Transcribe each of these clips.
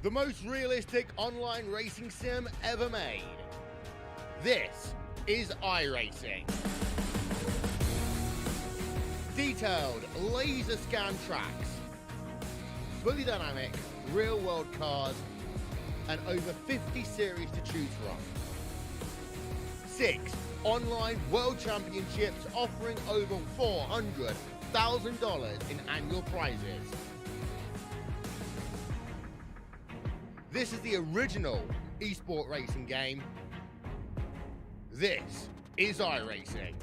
the most realistic online racing sim ever made. This is iRacing. Detailed laser scan tracks, fully dynamic real world cars, and over 50 series to choose from. 6 online world championships offering over $400,000 in annual prizes. This is the original esport racing game. This is iRacing.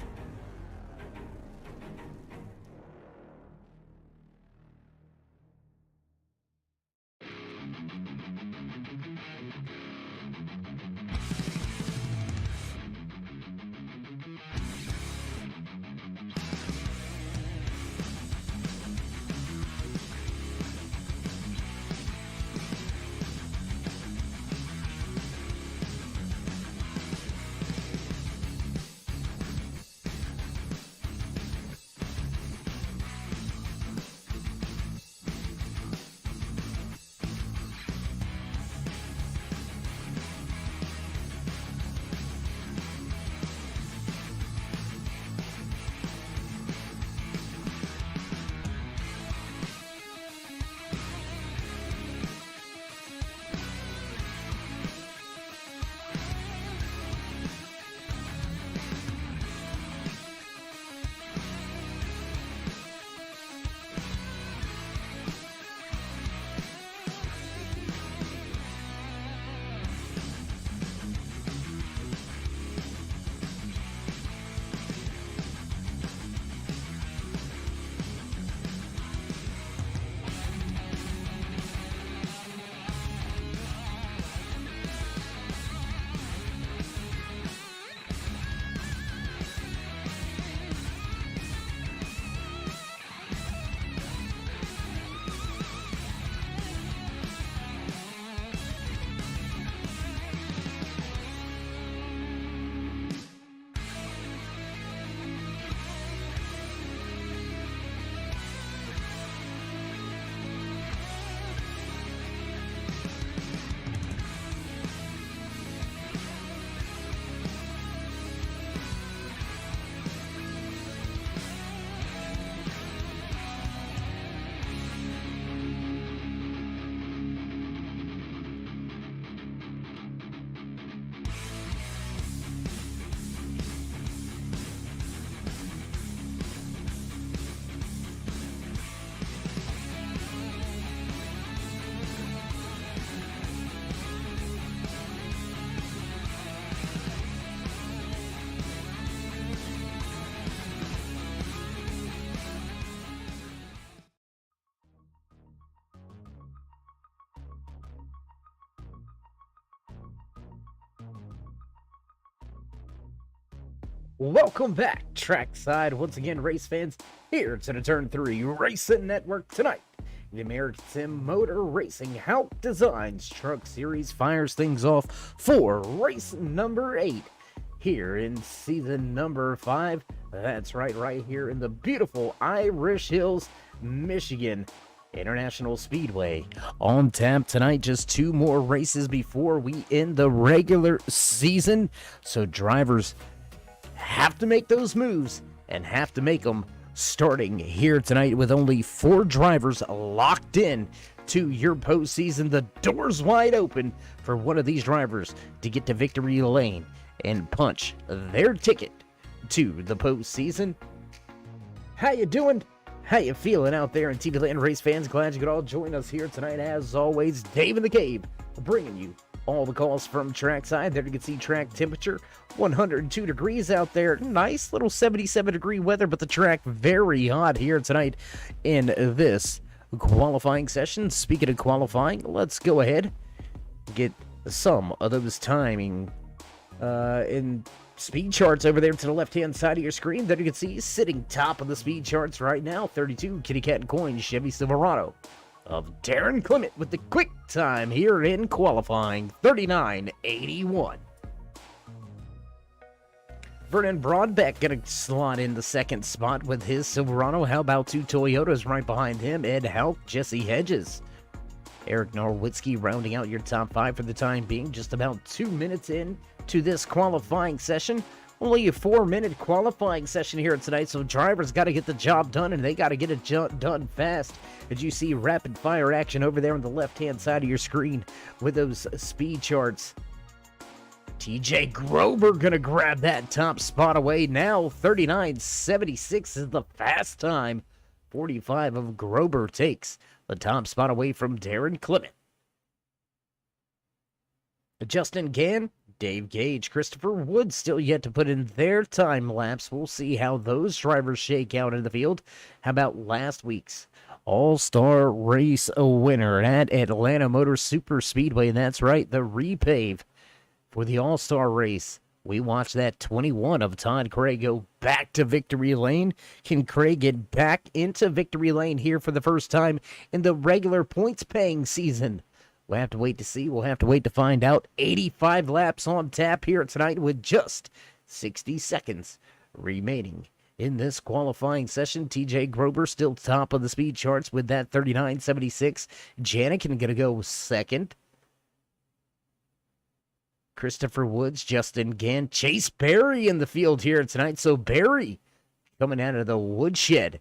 Welcome back, trackside. Once again, race fans, here to the Turn 3 Racing Network tonight. The American Sim Motor Racing HAUCK Designs Truck Series fires things off for race number 8 here in season number 5. That's right here in the beautiful Irish Hills, Michigan International Speedway. On tap tonight, just 2 more races before we end the regular season. So drivers have to make those moves and have to make them starting here tonight with only 4 drivers locked in to your postseason. The door's wide open for one of these drivers to get to victory lane and punch their ticket to the postseason. How you doing? How you feeling out there in TV Land, race fans? Glad you could all join us here tonight. As always, Dave in the Cave bringing you all the calls from trackside. There you can see track temperature, 102 degrees out there. Nice little 77-degree weather, but the track very hot here tonight in this qualifying session. Speaking of qualifying, let's go ahead and get some of those timing in speed charts over there to the left-hand side of your screen. There you can see sitting top of the speed charts right now, 32 Kitty Cat and Coin Chevy Silverado of Darren Clement with the quick time here in qualifying, 39.81. Vernon Broadbeck gonna slot in the second spot with his Silverado. How about 2 Toyotas right behind him? Ed Houck, Jesse Hedges. Eric Norwitzki rounding out your top 5 for the time being, just about 2 minutes in to this qualifying session. Only a 4-minute qualifying session here tonight, so drivers got to get the job done, and they got to get it done fast. As you see rapid fire action over there on the left-hand side of your screen with those speed charts. TJ Grober gonna grab that top spot away now. 39.76 is the fast time. 45 of Grober takes the top spot away from Darren Clement. Justin Gann, Dave Gage, Christopher Woods still yet to put in their time lapse. We'll see how those drivers shake out in the field. How about last week's All-Star Race winner at Atlanta Motor Super Speedway? And that's right, the repave for the All-Star Race. We watched that 21 of Todd Craig go back to victory lane. Can Craig get back into victory lane here for the first time in the regular points-paying season? We'll have to wait to see. We'll have to wait to find out. 85 laps on tap here tonight with just 60 seconds remaining in this qualifying session. TJ Grober still top of the speed charts with that 39.76. Janikin going to go second. Christopher Woods, Justin Gann, Chase Berry in the field here tonight. So Berry coming out of the woodshed.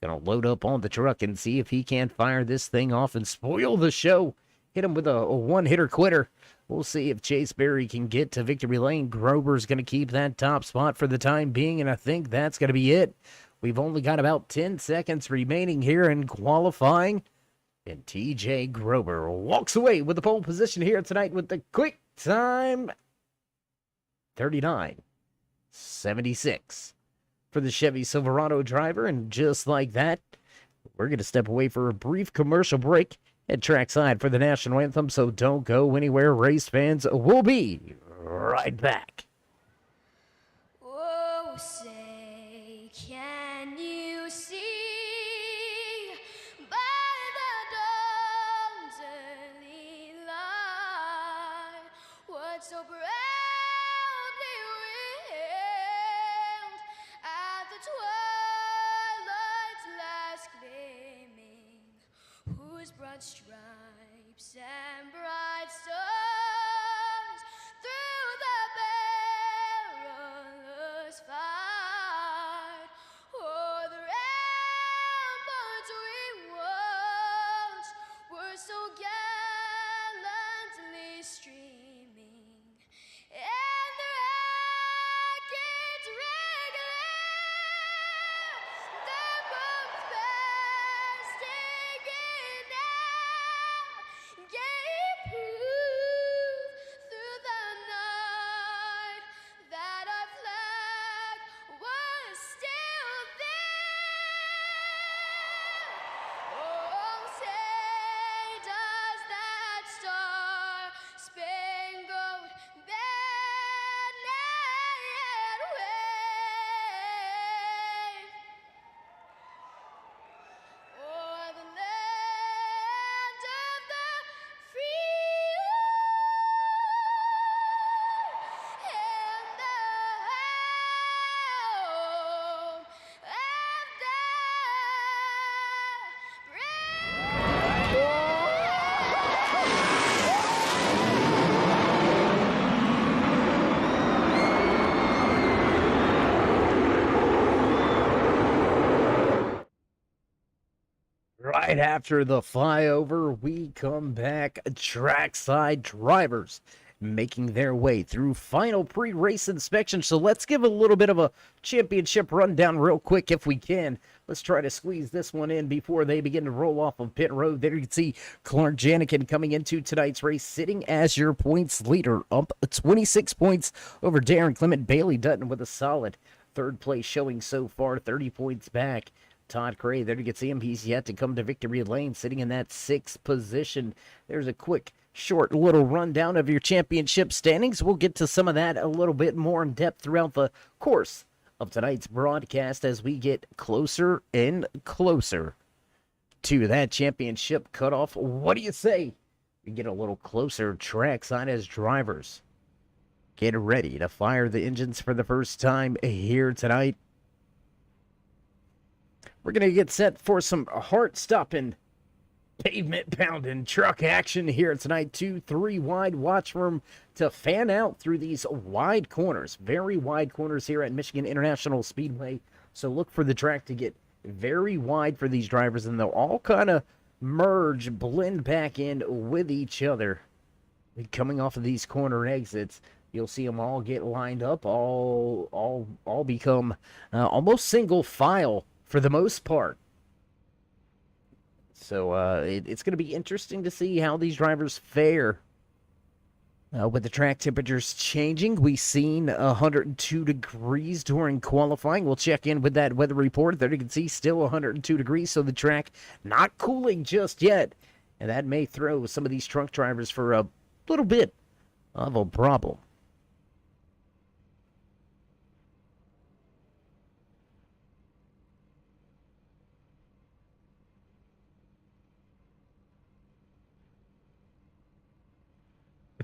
Gonna load up on the truck and see if he can't fire this thing off and spoil the show. Hit him with a one-hitter quitter. We'll see if Chase Berry can get to victory lane. Grober's gonna keep that top spot for the time being, and I think that's gonna be it. We've only got about 10 seconds remaining here in qualifying. And TJ Grober walks away with the pole position here tonight with the quick time 39.76 for the Chevy Silverado driver. And just like that, we're going to step away for a brief commercial break at trackside for the national anthem. So don't go anywhere, race fans. We'll be right back. Oh, say, can you see by the dawn's early light what so proudly we hailed at the twilight's last gleaming, whose broad stripes and bright stars through the perilous fight o'er the ramparts we watched were so gallantly streaming, and the rockets regular, the bombs bursting in air, gave proof through the night that our flag was still there. Oh, say does that star-spangled banner yet wave o'er the land of the free and the home of the Right after the flyover, we come back. Trackside drivers making their way through final pre-race inspection. So let's give a little bit of a championship rundown real quick if we can. Let's try to squeeze this one in before they begin to roll off of pit road. There you can see Clark Janikin coming into tonight's race, sitting as your points leader, up 26 points over Darren Clement. Bailey Dutton with a solid third place showing so far, 30 points back. Todd Cray, there you can see him. He's yet to come to victory lane, sitting in that 6th position. There's a quick, short little rundown of your championship standings. We'll get to some of that a little bit more in depth throughout the course of tonight's broadcast as we get closer and closer to that championship cutoff. What do you say? We get a little closer trackside as drivers get ready to fire the engines for the first time here tonight. We're going to get set for some heart-stopping Pavement pounding truck action here tonight. 2-3 wide watch room to fan out through these wide corners, very wide corners here at Michigan International Speedway. So look for the track to get very wide for these drivers, and they'll all kind of merge, blend back in with each other. Coming off of these corner exits, you'll see them all get lined up, all become almost single file for the most part. So it's going to be interesting to see how these drivers fare. With the track temperatures changing, we've seen 102 degrees during qualifying. We'll check in with that weather report. There you can see still 102 degrees, so the track not cooling just yet. And that may throw some of these truck drivers for a little bit of a problem.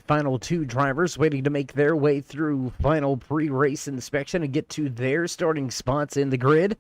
Final two drivers waiting to make their way through final pre-race inspection and get to their starting spots in the grid.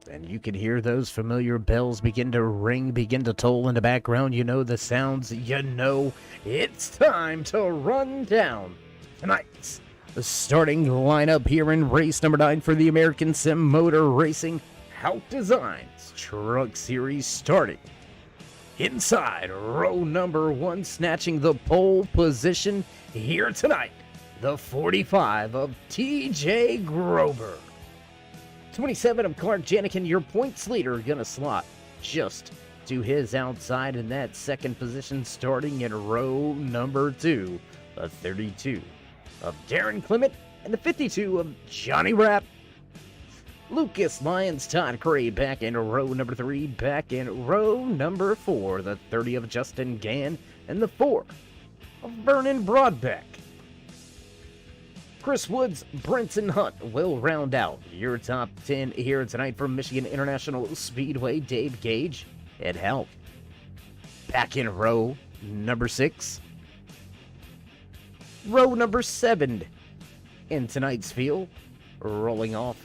And you can hear those familiar bells begin to ring, begin to toll in the background. You know the sounds. You know it's time to run down tonight's the starting lineup here in race number 9 for the American Sim Motor Racing HAUCK Designs Truck Series, starting inside row number 1, snatching the pole position here tonight, the 45 of TJ Grover. 27 of Clark Janikin, your points leader, gonna slot just to his outside in that second position, starting in row number 2, the 32 of Darren Clement, and the 52 of Johnny Rapp. Lucas Lyons, Todd Cray back in row number 3, back in row number 4, the 30 of Justin Gann, and the 4 of Vernon Broadbeck. Chris Woods, Brenton Hunt will round out your top 10 here tonight from Michigan International Speedway. Dave Gage, Ed Help. Back in row number 6. Row number 7 in tonight's field, rolling off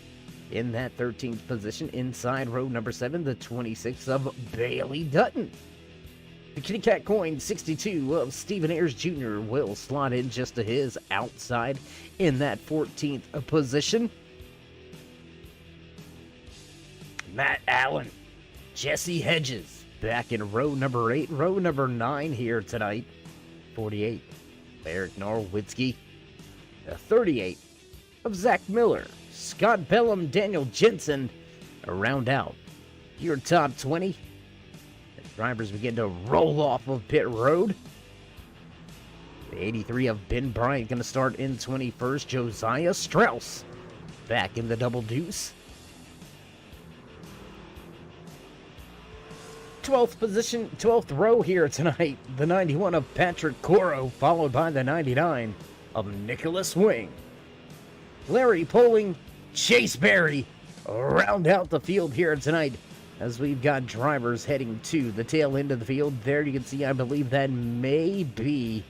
in that 13th position inside row number 7, the 26 of Bailey Dutton. The Kitty Cat Coin 62 of Stephen Ayers Jr. will slot in just to his outside in that 14th position. Matt Allen, Jesse Hedges back in row number 8, row number 9 here tonight, 48. Eric Norwitzki, the 38 of Zach Miller, Scott Bellum, Daniel Jensen, round out your top 20. As drivers begin to roll off of pit road. The 83 of Ben Bryant going to start in 21st. Josiah Strauss back in the double deuce. 12th position, 12th row here tonight. The 91 of Patrick Coro, followed by the 99 of Nicholas Wing. Larry Poling, Chase Berry round out the field here tonight as we've got drivers heading to the tail end of the field. There you can see, I believe that may be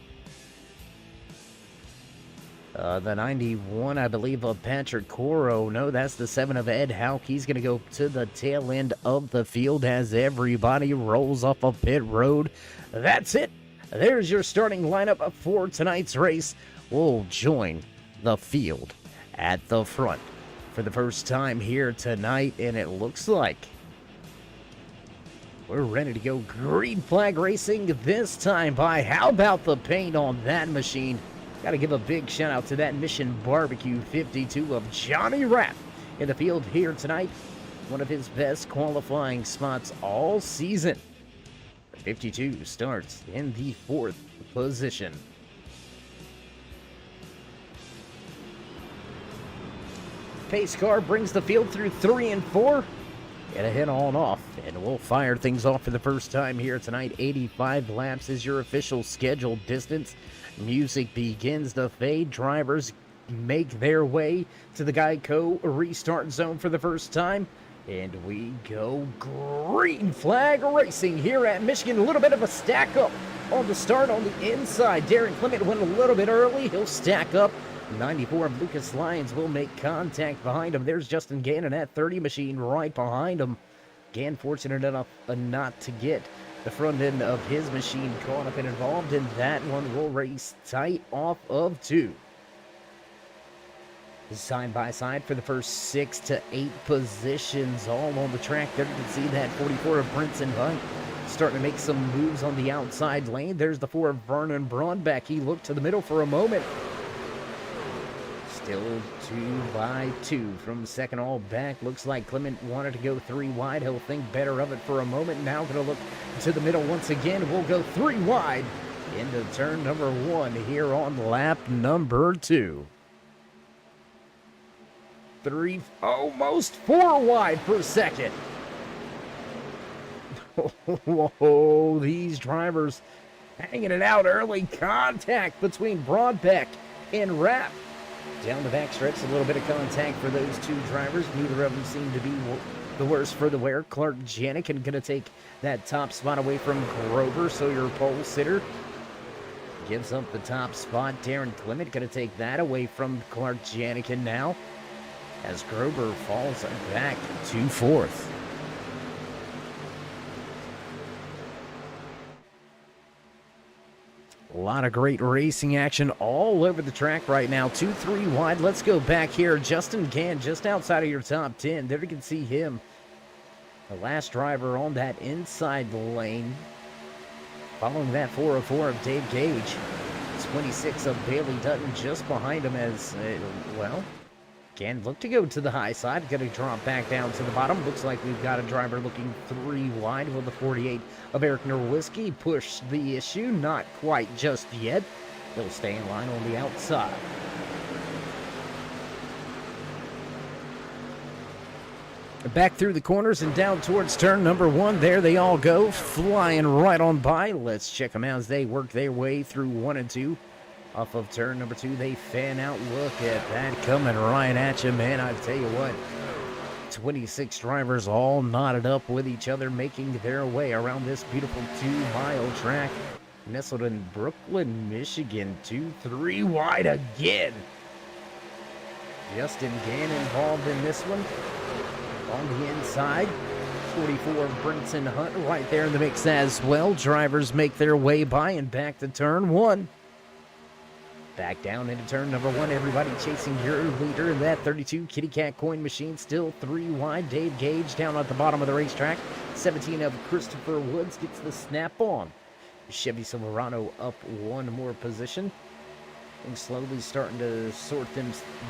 the 91, I believe, of Patrick Coro. No, that's the 7 of Ed Houck. He's going to go to the tail end of the field as everybody rolls off of pit road. That's it. There's your starting lineup for tonight's race. We'll join the field at the front for the first time here tonight, and it looks like we're ready to go. Green flag racing this time by How About the Paint on that machine. Got to give a big shout out to that Mission Barbecue 52 of Johnny Rapp in the field here tonight. One of his best qualifying spots all season. The 52 starts in the 4th position. Pace car brings the field through 3 and 4. And a hit on off, and we'll fire things off for the first time here tonight. 85 laps is your official scheduled distance. Music begins to fade. Drivers make their way to the Geico restart zone for the first time. And we go green flag racing here at Michigan. A little bit of a stack up on the start on the inside. Darren Clement went a little bit early. He'll stack up. 94 of Lucas Lyons will make contact behind him. There's Justin Gannon at 30 machine right behind him. Gann fortunate enough not to get the front end of his machine caught up and involved in that one. Will race tight off of 2. Side by side for the first 6 to 8 positions all on the track. There you can see that 44 of Brinson Hunt starting to make some moves on the outside lane. There's the 4 of Vernon Braunbeck. He looked to the middle for a moment. Still 2 by 2 from second all back. Looks like Clement wanted to go 3 wide. He'll think better of it for a moment. Now going to look to the middle once again. We'll go 3 wide into turn number 1 here on lap number 2. 3, almost 4 wide per second. Whoa, these drivers hanging it out early. Contact between Braunbeck and Rapp. Down the back stretch, a little bit of contact for those 2 drivers. Neither of them seem to be the worst for the wear. Clark Janikin going to take that top spot away from Grover, so your pole sitter gives up the top spot. Darren Clement going to take that away from Clark Janikin now, as Grover falls back to 4th. A lot of great racing action all over the track right now. 2-3 wide. Let's go back here. Justin Gann just outside of your top 10. There you can see him. The last driver on that inside lane. Following that 404 of Dave Gage. 26 of Bailey Dutton just behind him as, well, Gann looked to go to the high side. Going to drop back down to the bottom. Looks like we've got a driver looking 3 wide. Will the 48 of Eric Nowinski push the issue? Not quite just yet. He'll stay in line on the outside. Back through the corners and down towards turn number 1. There they all go, flying right on by. Let's check them out as they work their way through 1 and 2. Off of turn number 2, they fan out. Look at that coming right at you, man. I tell you what, 26 drivers all knotted up with each other, making their way around this beautiful 2-mile track. Nestled in Brooklyn, Michigan. 2-3 wide again. Justin Gann involved in this one. On the inside, 44 Brinson Hunt right there in the mix as well. Drivers make their way by and back to turn 1. Back down into turn number 1. Everybody chasing your leader in that 32 Kitty Cat coin machine. Still 3 wide. Dave Gage down at the bottom of the racetrack. 17 of Christopher Woods gets the snap on. Chevy Silverado up 1 more position. And slowly starting to sort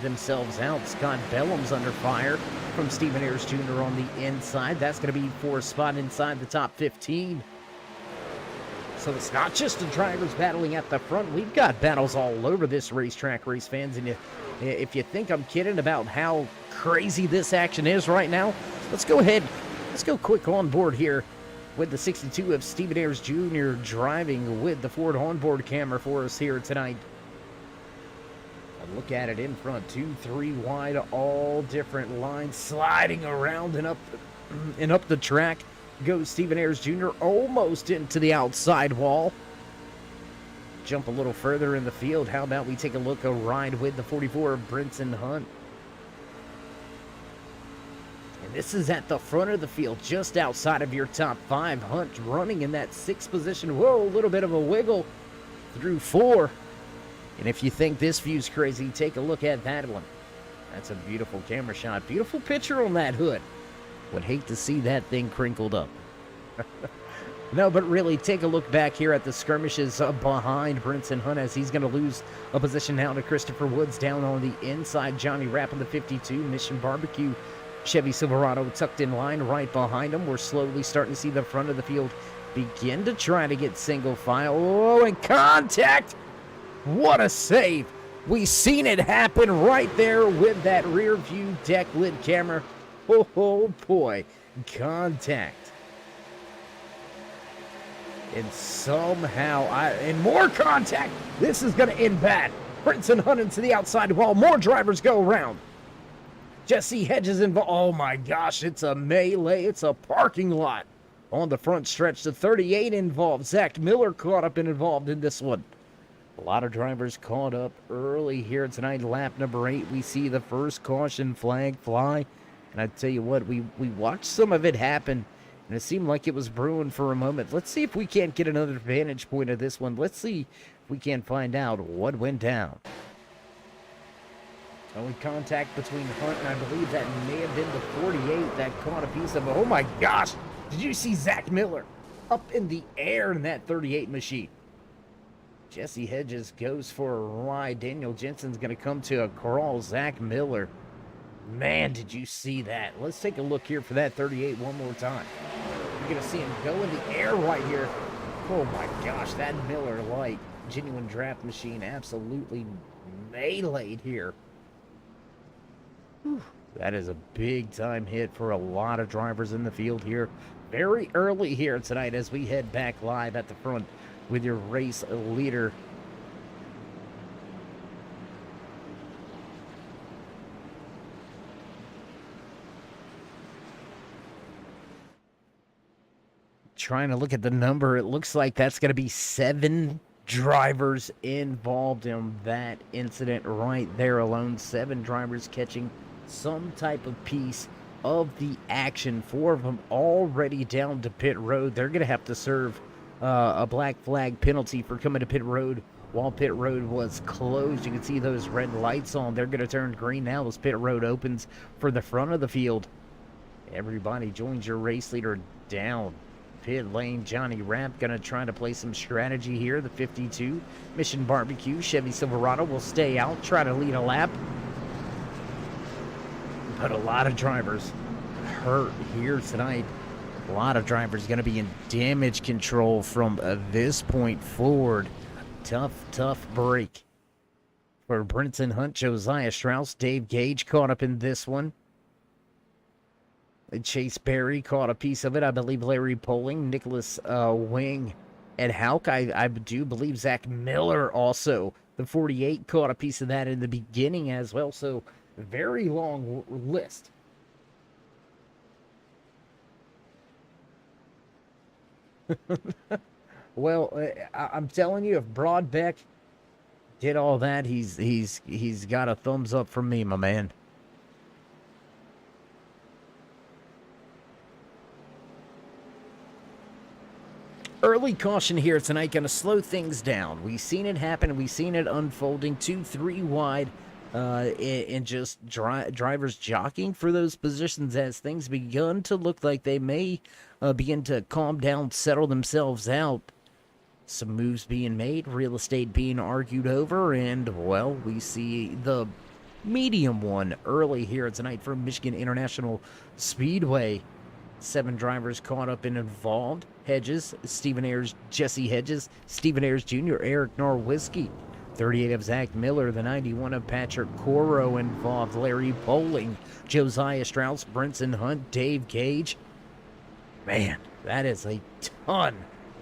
themselves out. Scott Bellum's under fire from Stephen Ayers Jr. on the inside. That's going to be 4th spot inside the top 15. So it's not just the drivers battling at the front. We've got battles all over this racetrack, race fans. And if you think I'm kidding about how crazy this action is right now, let's go ahead. Let's go quick on board here with the 62 of Stephen Ayers Jr. driving with the Ford onboard camera for us here tonight. Look at it in front. 2-3 wide, all different lines sliding around and up the track. Goes Stephen Ayers Jr. almost into the outside wall. Jump a little further in the field. How about we take a look, a ride with the 44 of Brinson Hunt. And this is at the front of the field, just outside of your top 5. Hunt running in that 6th position. Whoa, a little bit of a wiggle through 4. And if you think this view's crazy, take a look at that one. That's a beautiful camera shot. Beautiful picture on that hood. Would hate to see that thing crinkled up. No, but really, take a look back here at the skirmishes behind Brinson Hunt as he's going to lose a position now to Christopher Woods down on the inside. Johnny Rapp in the 52, Mission Barbecue. Chevy Silverado tucked in line right behind him. We're slowly starting to see the front of the field begin to try to get single file. Oh, and contact! What a save! We seen it happen right there with that rear view deck lid camera. Oh boy, contact. And somehow, and more contact. This is going to end bad. Brinson Hunt into the outside wall. More drivers go around. Jesse Hedges involved. Oh my gosh, it's a melee. It's a parking lot. On the front stretch, the 38 involved. Zach Miller caught up and involved in this one. A lot of drivers caught up early here tonight. Lap number 8, we see the first caution flag fly. And I tell you what, we watched some of it happen, and it seemed like it was brewing for a moment. Let's see if we can't get another vantage point of this one. Let's see if we can find out what went down. Only contact between Hunt, and I believe that may have been the 48 that caught a piece of it. Oh my gosh! Did you see Zach Miller up in the air in that 38 machine? Jesse Hedges goes for a ride. Daniel Jensen's going to come to a crawl. Zach Miller. Man, did you see that? Let's take a look here for that 38 one more time. You're going to see him go in the air right here. Oh my gosh, that Miller Lite genuine draft machine absolutely meleeed here. Whew. That is a big time hit for a lot of drivers in the field here. Very early here tonight as we head back live at the front with your race leader. Trying to look at the number, it looks like that's going to be 7 drivers involved in that incident right there alone. 7 drivers catching some type of piece of the action. 4 of them already down to pit road. They're going to have to serve a black flag penalty for coming to pit road while pit road was closed. You can see those red lights on. They're going to turn green now as pit road opens for the front of the field. Everybody joins your race leader down pit lane. Johnny Rapp going to try to play some strategy here. The 52 Mission Barbecue Chevy Silverado will stay out, try to lead a lap. But a lot of drivers hurt here tonight. A lot of drivers going to be in damage control from this point forward. Tough break for Brinson Hunt, Josiah Strauss, Dave Gage caught up in this one. Chase Berry caught a piece of it. I believe Larry Poling, Nicholas Wing, and HAUCK. I do believe Zach Miller also. The 48 caught a piece of that in the beginning as well. So very long list. Well, I'm telling you, if Broadbeck did all that, he's got a thumbs up from me, my man. Early caution here tonight, going to slow things down. We've seen it happen. We've seen it unfolding 2-3 wide, and just drivers jockeying for those positions as things begun to look like they may begin to calm down, settle themselves out. Some moves being made, real estate being argued over, and, well, we see the medium one early here tonight from Michigan International Speedway. 7 drivers caught up and involved. Hedges, Stephen Ayers, Jesse Hedges, Stephen Ayers Jr., Eric Norwiski. 38 of Zach Miller, the 91 of Patrick Coro involved. Larry Poling, Josiah Strauss, Brinson Hunt, Dave Gage. Man, that is a ton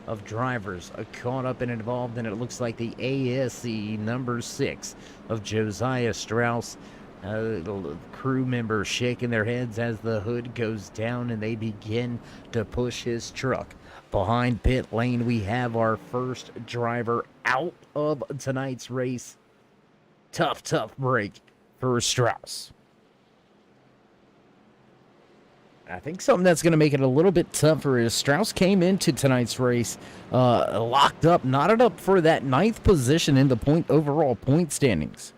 of drivers caught up and involved, and it looks like the ASC number 6 of Josiah Strauss. The crew members shaking their heads as the hood goes down and they begin to push his truck. Behind pit lane, we have our first driver out of tonight's race. Tough break for Strauss. I think something that's going to make it a little bit tougher is Strauss came into tonight's race locked up, knotted up for that 9th position in the overall point standings.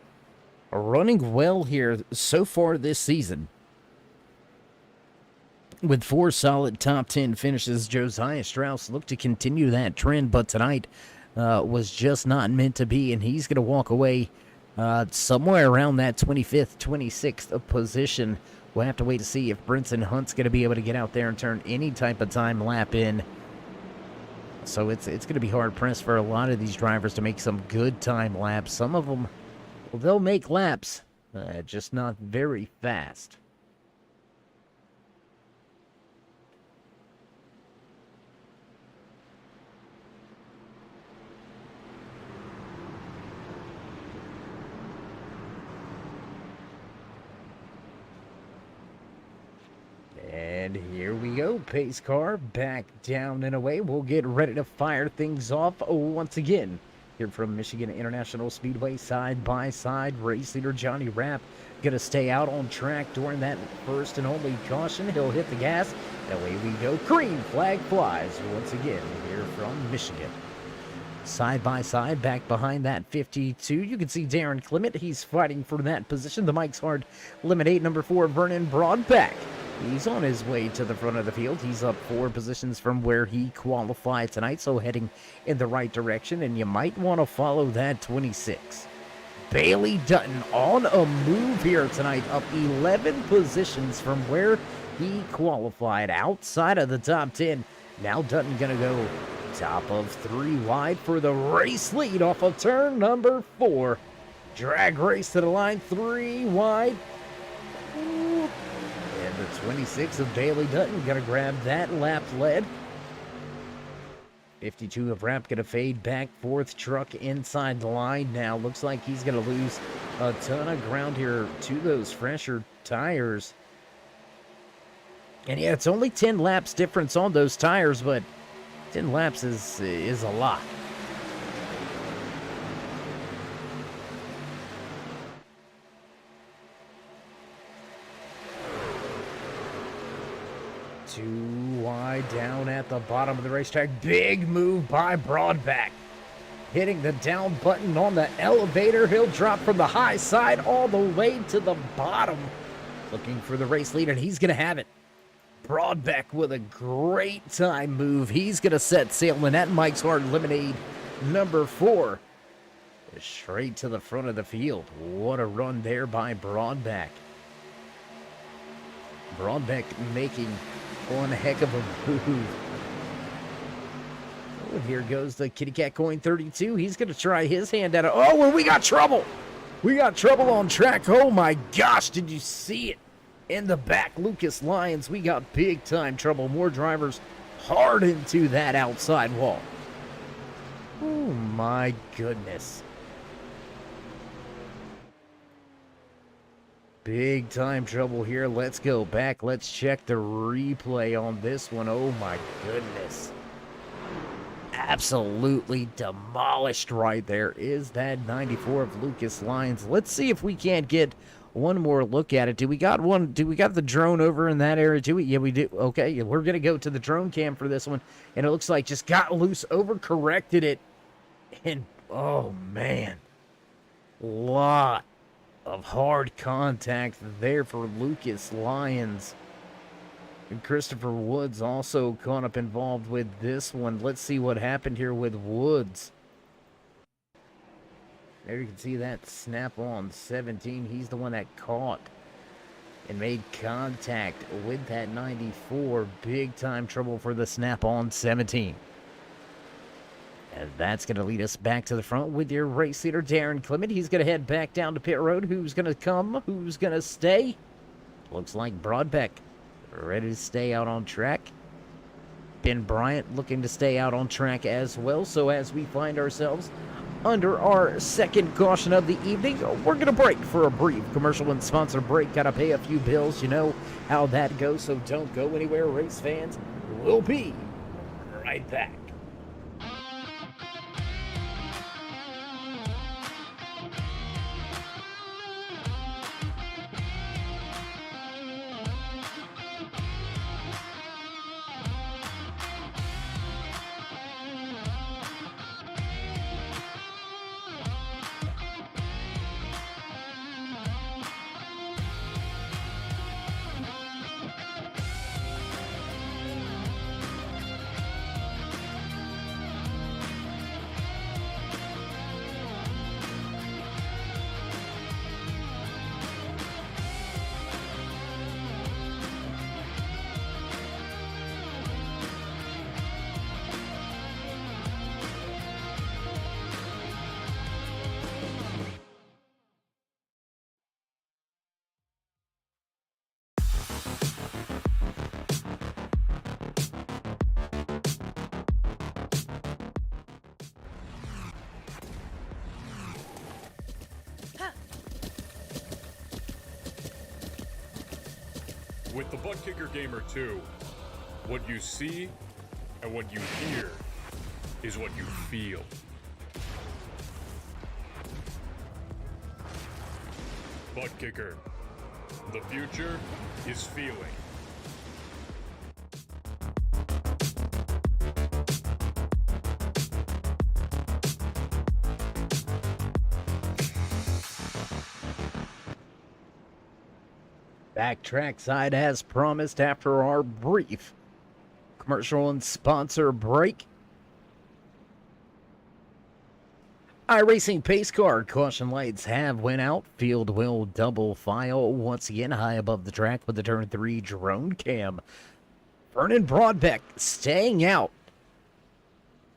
Running well here so far this season. With 4 solid top 10 finishes, Josiah Strauss looked to continue that trend, but tonight was just not meant to be, and he's going to walk away somewhere around that 25th, 26th position. We'll have to wait to see if Brinson Hunt's going to be able to get out there and turn any type of time lap in. So it's going to be hard-pressed for a lot of these drivers to make some good time laps. Some of them, well, they'll make laps, just not very fast. And here we go. Pace car back down and away. We'll get ready to fire things off once again. Here from Michigan International Speedway, side by side, race leader Johnny Rapp gonna stay out on track during that first and only caution. He'll hit the gas. Away we go. Green flag flies once again here from Michigan. Side by side, back behind that 52, you can see Darren Clement. He's fighting for that position. The Mike's Hard Lemonade, number 4, Vernon Broadback. He's on his way to the front of the field. He's up 4 positions from where he qualified tonight, so heading in the right direction, and you might want to follow that 26. Bailey Dutton on a move here tonight, up 11 positions from where he qualified, outside of the top 10. Now Dutton gonna go top of 3 wide for the race lead off of turn number 4. Drag race to the line, 3 wide. And the 26 of Bailey Dutton gonna grab that lap lead. 52 of Rapp gonna fade back, 4th truck inside the line now. Looks like he's gonna lose a ton of ground here to those fresher tires. And yeah, it's only 10 laps difference on those tires, but 10 laps is a lot. Too wide down at the bottom of the racetrack. Big move by Broadback. Hitting the down button on the elevator. He'll drop from the high side all the way to the bottom. Looking for the race lead, and he's going to have it. Broadback with a great time move. He's going to set sail in that Mike's Hard Lemonade number 4. Straight to the front of the field. What a run there by Broadback. Broadback making one heck of a move. Oh, and here goes the Kitty Cat Coin 32. He's going to try his hand at it. Oh, and we got trouble. We got trouble on track. Oh, my gosh. Did you see it? In the back, Lucas Lyons, we got big time trouble. More drivers hard into that outside wall. Oh my goodness. Big time trouble here. Let's go back. Let's check the replay on this one. Oh my goodness. Absolutely demolished right there is that 94 of Lucas Lyons. Let's see if we can't get one more look at it. Do we got the drone over in that area? Do we? Yeah, we do. Okay, we're going to go to the drone cam for this one. And it looks like just got loose, overcorrected it. And, oh, man. Lot of hard contact there for Lucas Lyons. And Christopher Woods also caught up involved with this one. Let's see what happened here with Woods. There you can see that snap on 17. He's the one that caught and made contact with that 94. Big time trouble for the snap on 17. And that's going to lead us back to the front with your race leader, Darren Clement. He's going to head back down to pit road. Who's going to come? Who's going to stay? Looks like Broadbeck ready to stay out on track. Ben Bryant looking to stay out on track as well. So as we find ourselves under our second caution of the evening, we're going to break for a brief commercial and sponsor break. Got to pay a few bills. You know how that goes, so don't go anywhere, race fans. We'll be right back. With the Butt Kicker Gamer 2, what you see and what you hear is what you feel. Butt Kicker. The future is feeling. Backtrack side as promised after our brief commercial and sponsor break. iRacing pace car caution lights have went out. Field will double file once again high above the track with the turn 3 drone cam. Vernon Broadbeck staying out.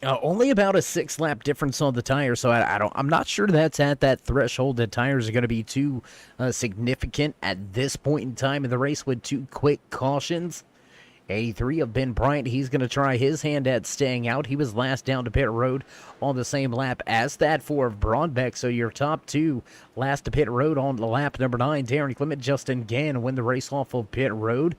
Only about a 6-lap difference on the tire, so I'm not sure that's at that threshold that tires are going to be too significant at this point in time in the race with 2 quick cautions. 83 of Ben Bryant, he's going to try his hand at staying out. He was last down to pit road on the same lap as that 4 of Broadbeck, so your top 2 last to pit road on lap number 9. Darren Clement, Justin Gann win the race off of pit road.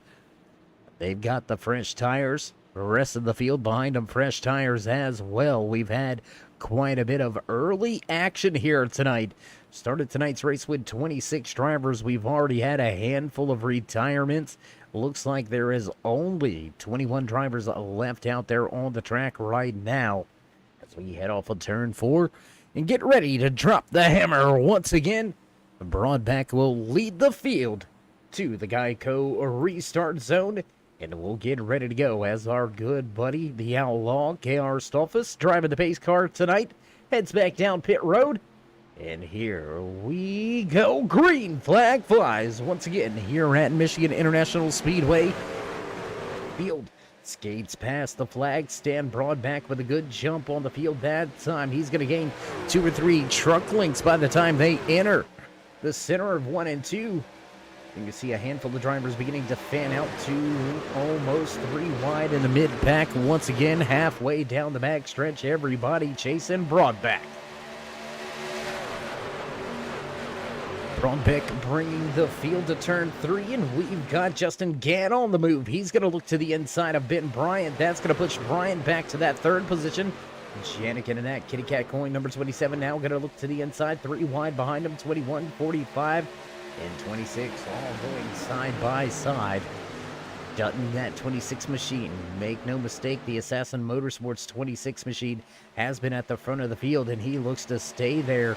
They've got the fresh tires. The rest of the field behind them, fresh tires as well. We've had quite a bit of early action here tonight. Started tonight's race with 26 drivers. We've already had a handful of retirements. Looks like there is only 21 drivers left out there on the track right now. As we head off of turn 4 and get ready to drop the hammer once again. Broadbeck will lead the field to the Geico restart zone. And we'll get ready to go as our good buddy, the Outlaw, K.R. Stolfus, driving the pace car tonight, heads back down pit road. And here we go. Green flag flies once again here at Michigan International Speedway. Field skates past the flag. Stan Broadbeck with a good jump on the field that time. He's going to gain 2 or 3 truck lengths by the time they enter the center of 1 and 2. You can see a handful of drivers beginning to fan out to almost 3 wide in the mid-pack. Once again, halfway down the back stretch, everybody chasing Broadbeck. Broadbeck bringing the field to turn 3, and we've got Justin Gann on the move. He's going to look to the inside of Ben Bryant. That's going to push Bryant back to that 3rd position. Janik and that Kitty Cat coin number 27 now going to look to the inside. 3 wide behind him, 21, 45. And 26, all going side by side. Dutton, that 26 machine. Make no mistake, the Assassin Motorsports 26 machine has been at the front of the field, and he looks to stay there.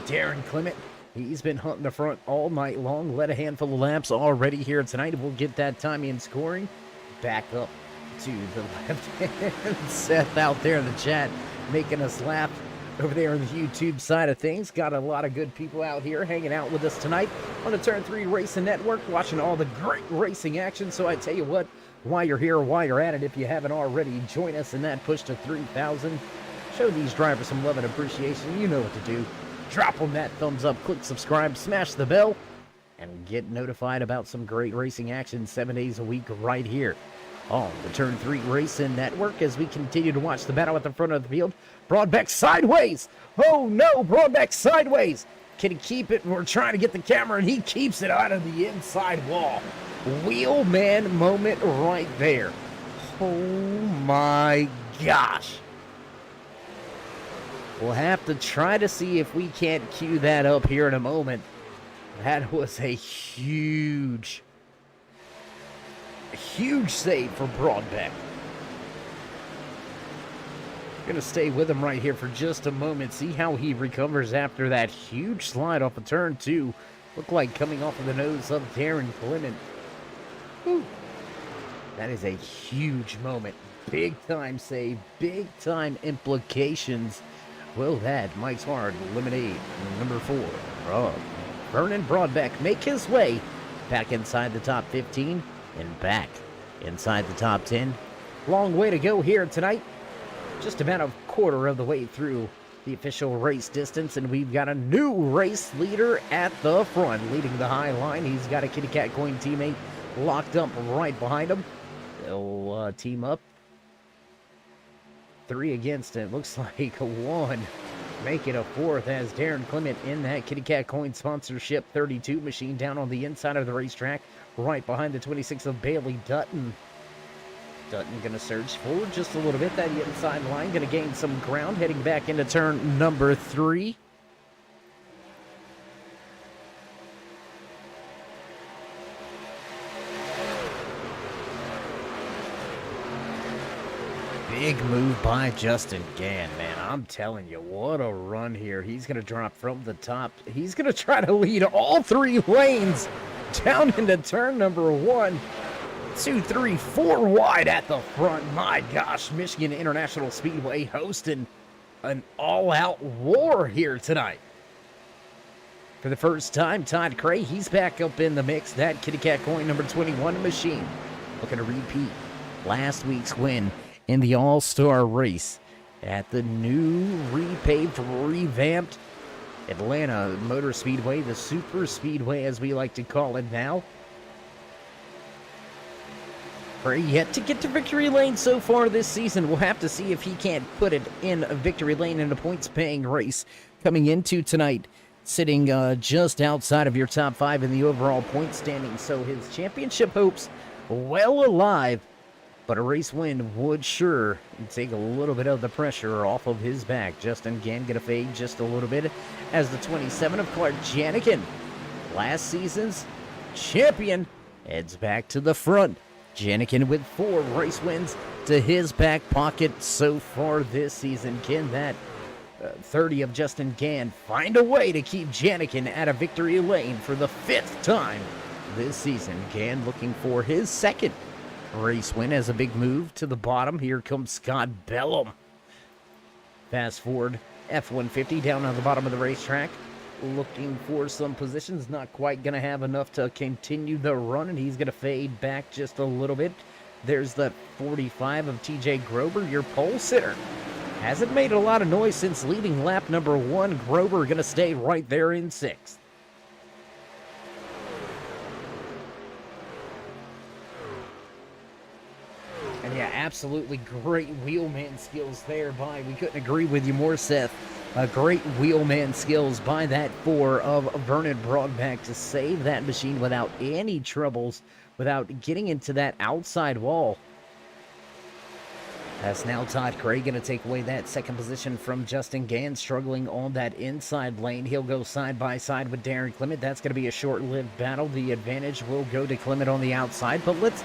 Darren Clement, he's been hunting the front all night long. Led a handful of laps already here tonight. We'll get that time in scoring. Back up to the left hand. Seth out there in the chat making us laugh. Over there on the YouTube side of things, got a lot of good people out here hanging out with us tonight on the Turn 3 Racing Network, watching all the great racing action. So I tell you what, while you're here, while you're at it, if you haven't already, join us in that push to 3,000. Show these drivers some love and appreciation. You know what to do. Drop them that thumbs up, click subscribe, smash the bell, and get notified about some great racing action 7 days a week right here on the Turn 3 Racing Network as we continue to watch the battle at the front of the field. Broadbeck sideways. Oh no, Broadbeck sideways. Can he keep it? We're trying to get the camera, and he keeps it out of the inside wall. Wheelman moment right there. Oh my gosh. We'll have to try to see if we can't cue that up here in a moment. That was a huge save for Broadbeck. Gonna stay with him right here for just a moment. See how he recovers after that huge slide off of turn 2. Looked like coming off of the nose of Darren Clement. Whew. That is a huge moment. Big time save, big time implications. Will that Mike's Hard Lemonade number 4 Vernon Broadbeck make his way back inside the top 15 and back inside the top 10? Long way to go here tonight. Just about a quarter of the way through the official race distance, and we've got a new race leader at the front, leading the high line. He's got a Kitty Cat Coin teammate locked up right behind him. They'll team up. 3 against it. Looks like a 1 make it a fourth as Darren Clement in that Kitty Cat Coin sponsorship 32 machine down on the inside of the racetrack, right behind the 26 of Bailey Dutton. Dutton going to surge forward just a little bit. That inside line going to gain some ground, heading back into turn number 3. Big move by Justin Gann, man. I'm telling you, what a run here. He's going to drop from the top. He's going to try to lead all 3 lanes down into turn number 1. 2, 3, 4 wide at the front. My gosh, Michigan International Speedway hosting an all-out war here tonight. For the first time, Todd Cray, he's back up in the mix. That Kitty Cat Coin number 21 machine looking to repeat last week's win in the All-Star race at the new, repaved, revamped Atlanta Motor Speedway, the Super Speedway as we like to call it now. Cray yet to get to victory lane so far this season. We'll have to see if he can't put it in a victory lane in a points-paying race coming into tonight, sitting just outside of your top 5 in the overall point standing. So his championship hopes well alive. But a race win would sure take a little bit of the pressure off of his back. Justin Gann going to fade just a little bit as the 27 of Clark Janikin, last season's champion, heads back to the front. Janikin with 4 race wins to his back pocket so far this season. Can that 30 of Justin Gann find a way to keep Janikin at a victory lane for the 5th time this season? Gann looking for his 2nd race win as a big move to the bottom. Here comes Scott Bellum. Fast forward, F-150 down on the bottom of the racetrack, looking for some positions. Not quite going to have enough to continue the run, and he's going to fade back just a little bit. There's the 45 of TJ Grober, your pole sitter. Hasn't made a lot of noise since leading lap number 1. Grober going to stay right there in 6th. And yeah, absolutely great wheelman skills there by, we couldn't agree with you more, Seth. Great wheelman skills by that 4 of Vernon Broadback to save that machine without any troubles, without getting into that outside wall. As now Todd Cray going to take away that 2nd position from Justin Gann, struggling on that inside lane. He'll go side by side with Darren Clement. That's going to be a short-lived battle. The advantage will go to Clement on the outside, but let's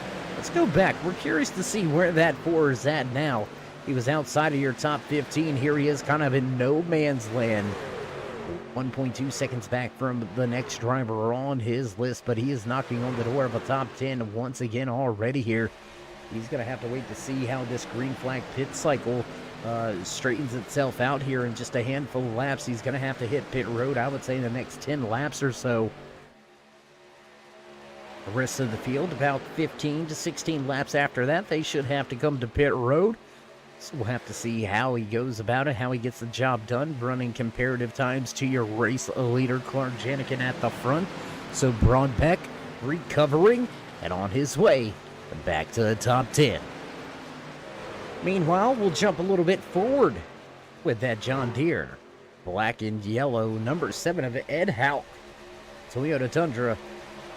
go back. We're curious to see where that 4 is at now. He was outside of your top 15. Here he is kind of in no man's land. 1.2 seconds back from the next driver on his list, but he is knocking on the door of a top 10 once again already here. He's going to have to wait to see how this green flag pit cycle straightens itself out here in just a handful of laps. He's going to have to hit pit road, I would say, in the next 10 laps or so. The rest of the field, about 15 to 16 laps after that, they should have to come to pit road. So we'll have to see how he goes about it, how he gets the job done, running comparative times to your race leader, Clark Janikin, at the front. So Broadbeck recovering and on his way back to the top 10. Meanwhile, we'll jump a little bit forward with that John Deere. Black and yellow, number 7 of Ed HAUCK. Toyota Tundra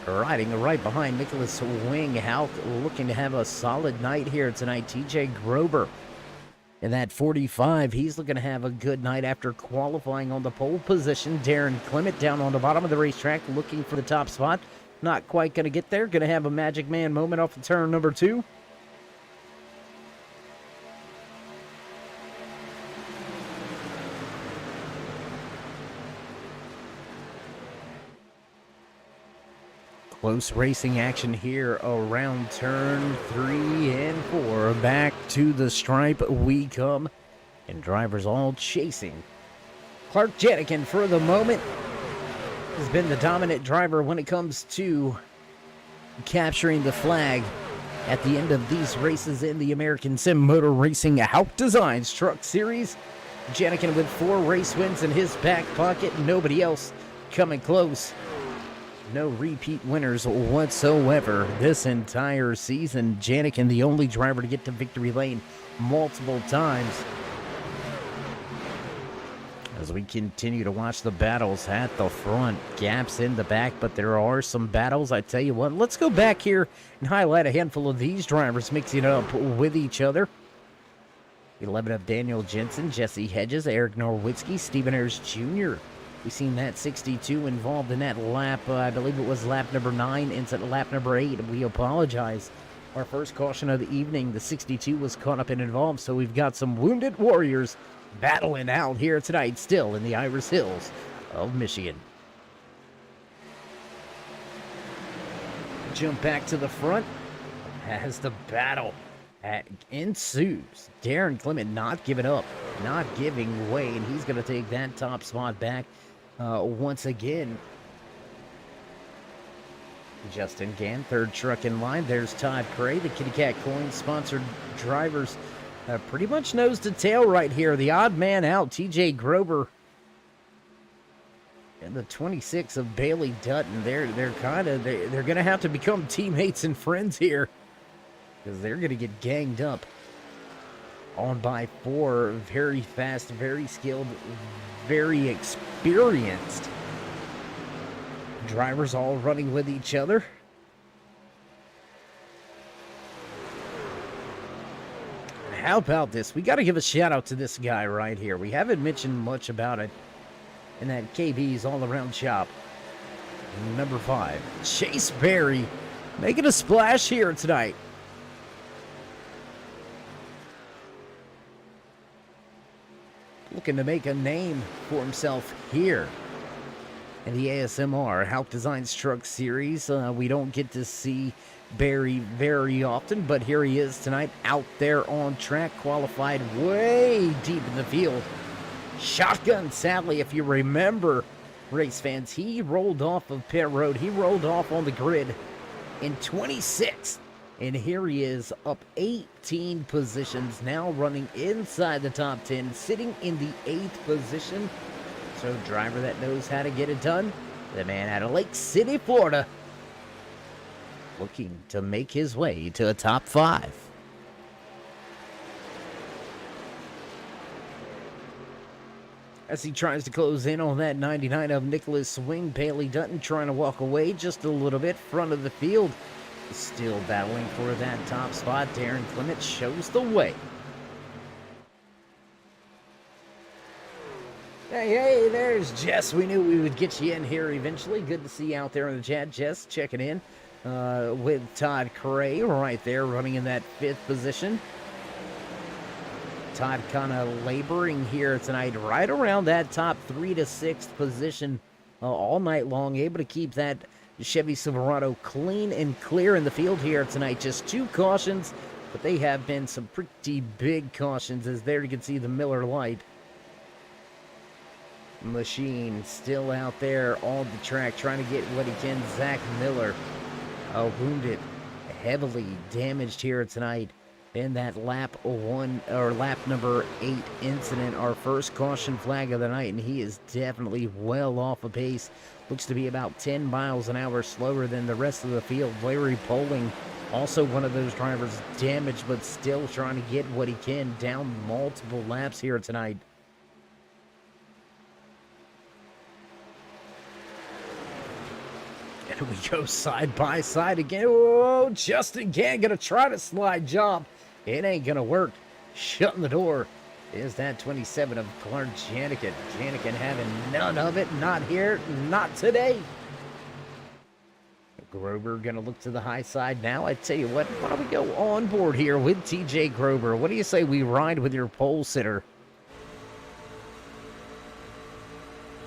riding right behind Nicholas Wing. HAUCK looking to have a solid night here tonight. TJ Grober in that 45. He's looking to have a good night after qualifying on the pole position. Darren Clement down on the bottom of the racetrack looking for the top spot. Not quite going to get there. Going to have a Magic Man moment off of turn number 2. Close racing action here around turn 3 and 4. Back to the stripe we come. And drivers all chasing. Clark Janikin for the moment has been the dominant driver when it comes to capturing the flag at the end of these races in the American Sim Motor Racing HAUCK Designs Truck Series. Janikin with 4 race wins in his back pocket. Nobody else coming close. No repeat winners whatsoever this entire season. Janikin, the only driver to get to victory lane multiple times. as we continue to watch the battles at the front, gaps in the back, but there are some battles. I tell you what, let's go back here and highlight a handful of these drivers mixing it up with each other. 11 of Daniel Jensen, Jesse Hedges, Eric Norwitzki, Stephen Ayers Jr. We've seen that 62 involved in that lap. I believe it was lap number 9 into lap number 8. We apologize. Our first caution of the evening, the 62 was caught up and involved, so we've got some wounded warriors battling out here tonight, still in the Iris Hills of Michigan. Jump back to the front as the battle ensues. Darren Clement not giving up, not giving way, and he's going to take that top spot back once again. Justin Gann, third truck in line. There's Todd Cray, the Kitty Cat Coin sponsored drivers. Pretty much nose to tail right here. The odd man out, TJ Grover. And the 26 of Bailey Dutton. They're going to have to become teammates and friends here, because they're going to get ganged up on by 4 very fast, very skilled, very experienced drivers, all running with each other. How about this? We got to give a shout out to this guy right here. We haven't mentioned much about it, and that KB's all-around shop. Number 5, Chase Berry, making a splash here tonight. Looking to make a name for himself here in the ASMR HAUCK Designs Truck Series. We don't get to see Barry very often, but here he is tonight, out there on track, qualified way deep in the field. Shotgun Sally, if you remember, race fans, he rolled off of pit road. He rolled off on the grid in 26th, and here he is up 18 positions, now running inside the top 10, sitting in the 8th position. So, driver that knows how to get it done, the man out of Lake City, Florida, looking to make his way to a top 5. As he tries to close in on that 99 of Nicholas Swing, Bailey Dutton trying to walk away just a little bit front of the field. Still battling for that top spot. Darren Clement shows the way. Hey, there's Jess. We knew we would get you in here eventually. Good to see you out there in the chat. Jess checking in with Todd Cray right there running in that 5th position. Todd kind of laboring here tonight right around that top 3 to 6th position all night long. Able to keep that Chevy Silverado clean and clear in the field here tonight. Just 2 cautions, but they have been some pretty big cautions, as there you can see the Miller Lite machine still out there on the track trying to get what he can. Zach Miller wounded, heavily damaged here tonight in that lap number 8 incident, our first caution flag of the night, and he is definitely well off a pace. Looks to be about 10 miles an hour slower than the rest of the field. Larry Poling, also one of those drivers damaged, but still trying to get what he can, down multiple laps here tonight. And we go side by side again. Oh, Justin Gann gonna try to slide jump. It ain't gonna work. Shutting the door is that 27 of Clark Janikin. Janikin having none of it. Not here, not today. Grover gonna look to the high side now. I tell you what, why don't we go on board here with TJ Grover? What do you say we ride with your pole sitter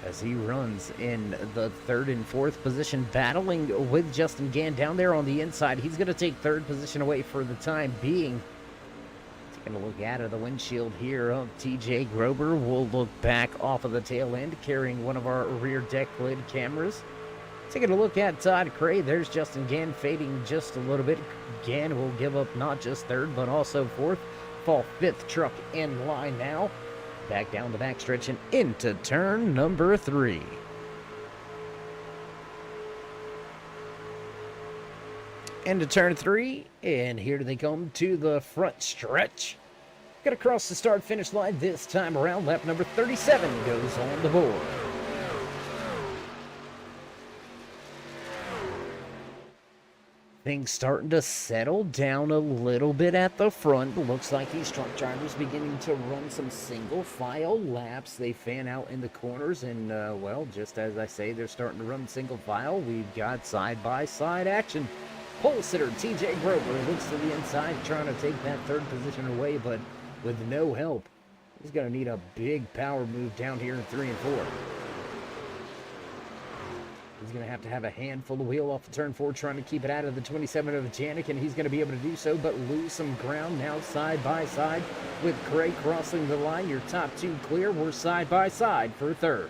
as he runs in the 3rd and 4th position, battling with Justin Gann down there on the inside. He's going to take 3rd position away for the time being. Taking a look out of the windshield here of TJ Grover. We'll look back off of the tail end, carrying one of our rear deck lid cameras. Taking a look at Todd Cray. There's Justin Gann fading just a little bit. Gann will give up not just 3rd, but also 4th. Fall 5th truck in line now. Back down the backstretch and into turn number 3. Into turn 3, and here they come to the front stretch. Gonna cross the start-finish line this time around. Lap number 37 goes on the board. Things starting to settle down a little bit at the front. Looks like these truck drivers beginning to run some single file laps. They fan out in the corners and, well, just as I say, they're starting to run single file. We've got side-by-side action. Pole sitter TJ Grover looks to the inside trying to take that third position away, but with no help. He's going to need a big power move down here in 3 and 4. He's going to have a handful of wheel off of turn 4, trying to keep it out of the 27 of Janik, and he's going to be able to do so, but lose some ground now side by side with Craig crossing the line. Your top 2 clear. We're side by side for third.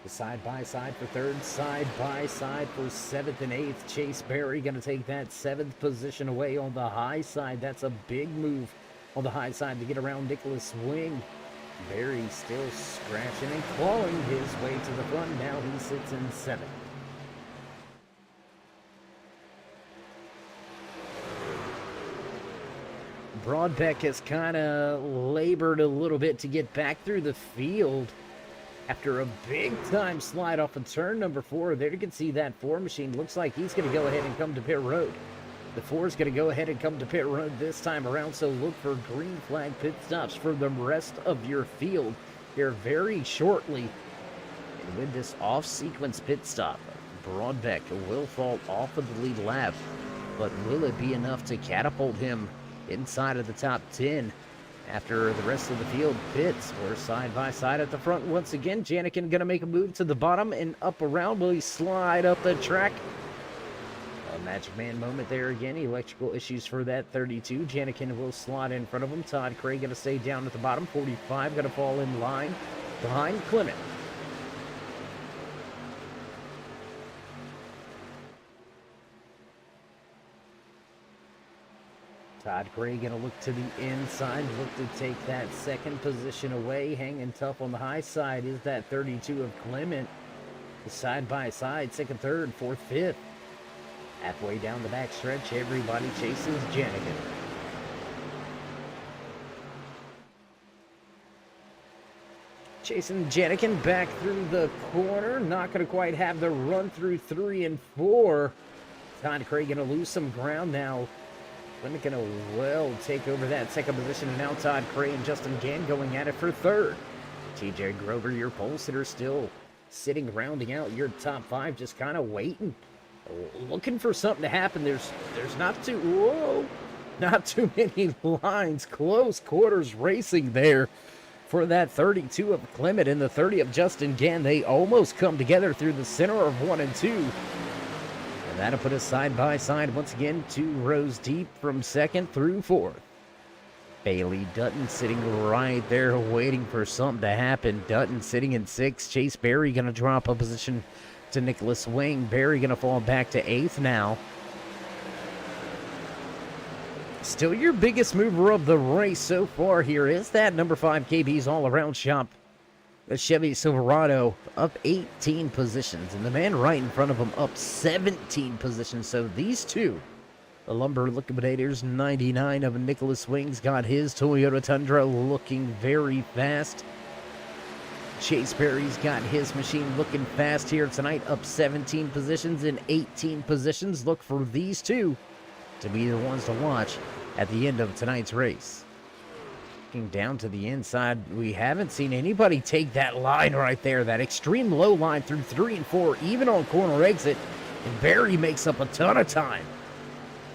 The side by side for third, side by side for 7th and 8th. Chase Berry going to take that 7th position away on the high side. That's a big move on the high side to get around Nicholas Wing. Berry still scratching and clawing his way to the front. Now he sits in 7th. Broadbeck has kind of labored a little bit to get back through the field after a big-time slide off of turn number 4. There you can see that 4 machine. Looks like he's going to go ahead and come to pit road. The 4 is going to go ahead and come to pit road this time around, so look for green flag pit stops for the rest of your field here very shortly. And with this off-sequence pit stop, Broadbeck will fall off of the lead lap, but will it be enough to catapult him inside of the top 10 after the rest of the field pits? We're side by side at the front once again. Janikin going to make a move to the bottom and up around. Will he slide up the track? A Magic Man moment there again. Electrical issues for that 32. Janikin will slide in front of him. Todd Craig going to stay down at the bottom. 45 going to fall in line behind Clement. Todd Craig going to look to the inside, look to take that 2nd position away. Hanging tough on the high side is that 32 of Clement. Side by side, 2nd, 3rd, 4th, 5th. Halfway down the back stretch, everybody chases Janigan. Chasing Janigan back through the corner. Not going to quite have the run through 3 and 4. Todd Craig going to lose some ground now. Clement going to well take over that 2nd position. And now Todd Craig and Justin Gann going at it for 3rd. TJ Grover, your pole sitter, still sitting, rounding out your top 5, just kind of waiting. Looking for something to happen. There's not too many lines. Close quarters racing there for that 32 of Clement and the 30 of Justin Gann. They almost come together through the center of 1 and 2. And that'll put us side by side once again, 2 rows deep from 2nd through 4th. Bailey Dutton sitting right there waiting for something to happen. Dutton sitting in 6th. Chase Berry going to drop a position to Nicholas Wing. Berry going to fall back to 8th now. Still your biggest mover of the race so far here is that number 5 KB's all-around shop. The Chevy Silverado up 18 positions, and the man right in front of him up 17 positions. So these two, the Lumber Liquidators, 99 of Nicholas Wing's got his Toyota Tundra looking very fast. Chase Berry's got his machine looking fast here tonight, up 17 positions in 18 positions. Look for these two to be the ones to watch at the end of tonight's race. Looking down to the inside, we haven't seen anybody take that line right there, that extreme low line through 3 and 4, even on corner exit, and Berry makes up a ton of time.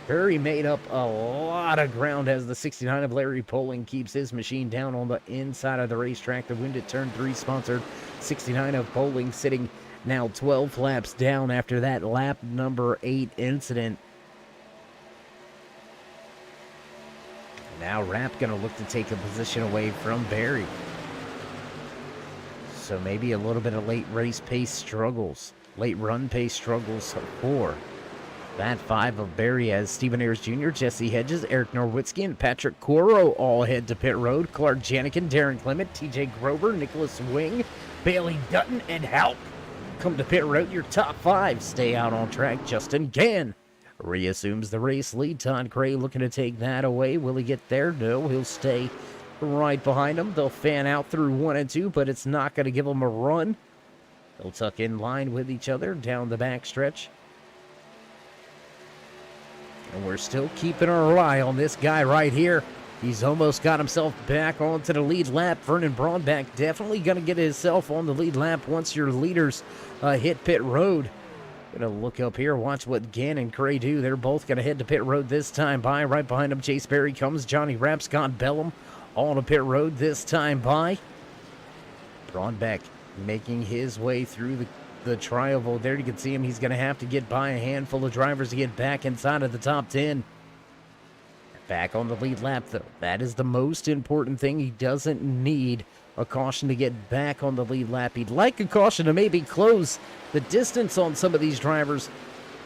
Berry made up a lot of ground as the 69 of Larry Poling keeps his machine down on the inside of the racetrack. The Winded Turn 3 sponsored 69 of Poling sitting now 12 laps down after that lap number 8 incident. Now Rapp going to look to take a position away from Berry. So maybe a little bit of late race pace struggles, late run pace struggles for that 5 of Berry as Stephen Ayers Jr., Jesse Hedges, Eric Norwitzki, and Patrick Coro all head to pit road. Clark Janikin, Darren Clement, TJ Grover, Nicholas Wing, Bailey Dutton, and HAUCK come to pit road. Your top 5 stay out on track. Justin Gann reassumes the race lead. Todd Gray looking to take that away. Will he get there? No, he'll stay right behind him. They'll fan out through 1 and 2, but it's not going to give them a run. They'll tuck in line with each other down the backstretch. And we're still keeping our eye on this guy right here. He's almost got himself back onto the lead lap. Vernon Braunbeck definitely going to get himself on the lead lap once your leaders hit pit road. Gonna look up here, watch what Gann and Cray do. They're both gonna head to pit road this time by. Right behind them, Chase Berry comes. Johnny Rapp, Scott Bellum on to pit road this time by. Braunbeck making his way through the tri-oval. There you can see him. He's gonna have to get by a handful of drivers to get back inside of the top 10. Back on the lead lap, though. That is the most important thing. He doesn't need a caution to get back on the lead lap. He'd like a caution to maybe close the distance on some of these drivers,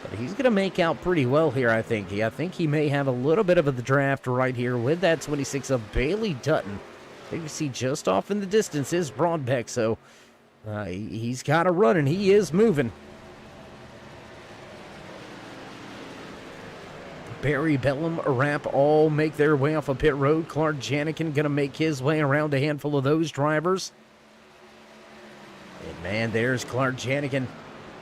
but he's going to make out pretty well here, I think. I think he may have a little bit of the draft right here with that 26 of Bailey Dutton. There you see just off in the distance is Braunbeck, so he's got a run, and he is moving. Barry, Bellum, Rapp all make their way off of pit road. Clark Janikin going to make his way around a handful of those drivers. And man, there's Clark Janikin.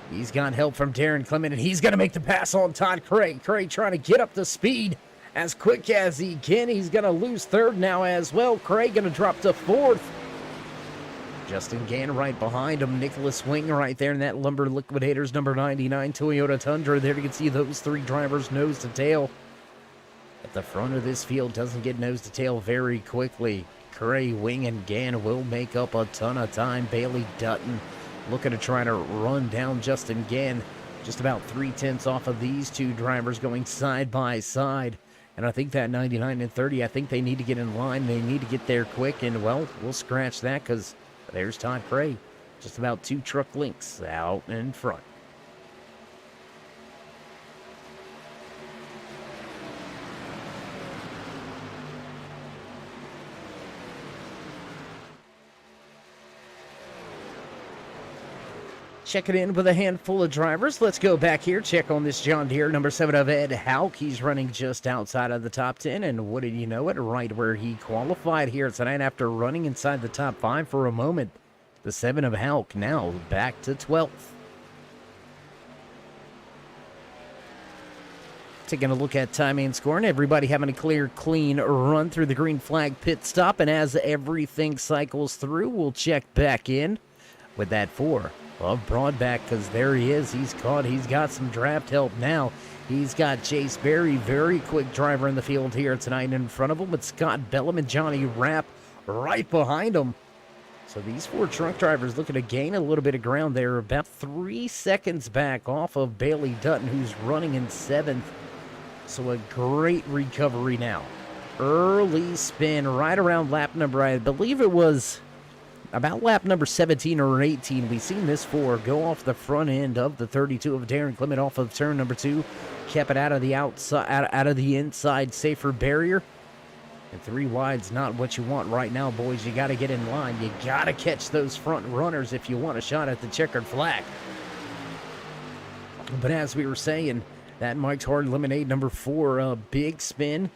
He's got help from Darren Clement, and he's going to make the pass on Todd Cray. Cray trying to get up to speed as quick as he can. He's going to lose third now as well. Cray going to drop to fourth. Justin Gann right behind him. Nicholas Wing right there in that Lumber Liquidators number 99 Toyota Tundra. There you can see those three drivers nose to tail. At the front of this field doesn't get nose to tail very quickly. Cray, Wing, and Gann will make up a ton of time. Bailey Dutton looking to try to run down Justin Gann. Just about 3/10 off of these two drivers going side by side. And I think that 99 and 30, I think they need to get in line. They need to get there quick. And, well, we'll scratch that because there's Todd Cray. Just about 2 truck lengths out in front. Check it in with a handful of drivers. Let's go back here, check on this John Deere number 7 of Ed HAUCK. He's running just outside of the top 10, and wouldn't you know it, right where he qualified here tonight after running inside the top 5 for a moment. The 7 of HAUCK now back to 12th. Taking a look at timing and scoring. Everybody having a clear, clean run through the green flag pit stop, and as everything cycles through, we'll check back in with that 4 of Braunbeck, because there he is. He's caught. He's got some draft help now. He's got Chase Berry, very quick driver in the field here tonight in front of him, with Scott Bellum and Johnny Rapp right behind him. So these 4 truck drivers looking to gain a little bit of ground there, about 3 seconds back off of Bailey Dutton, who's running in 7th. So a great recovery now. Early spin right around lap number, I believe it was about lap number 17 or 18. We've seen this 4 go off the front end of the 32 of Darren Clement off of turn number 2. Kept it out of the outside, out of the inside safer barrier. And 3 wide's not what you want right now, boys. You got to get in line. You got to catch those front runners if you want a shot at the checkered flag. But as we were saying, that Mike's Hard Lemonade number 4, big spin.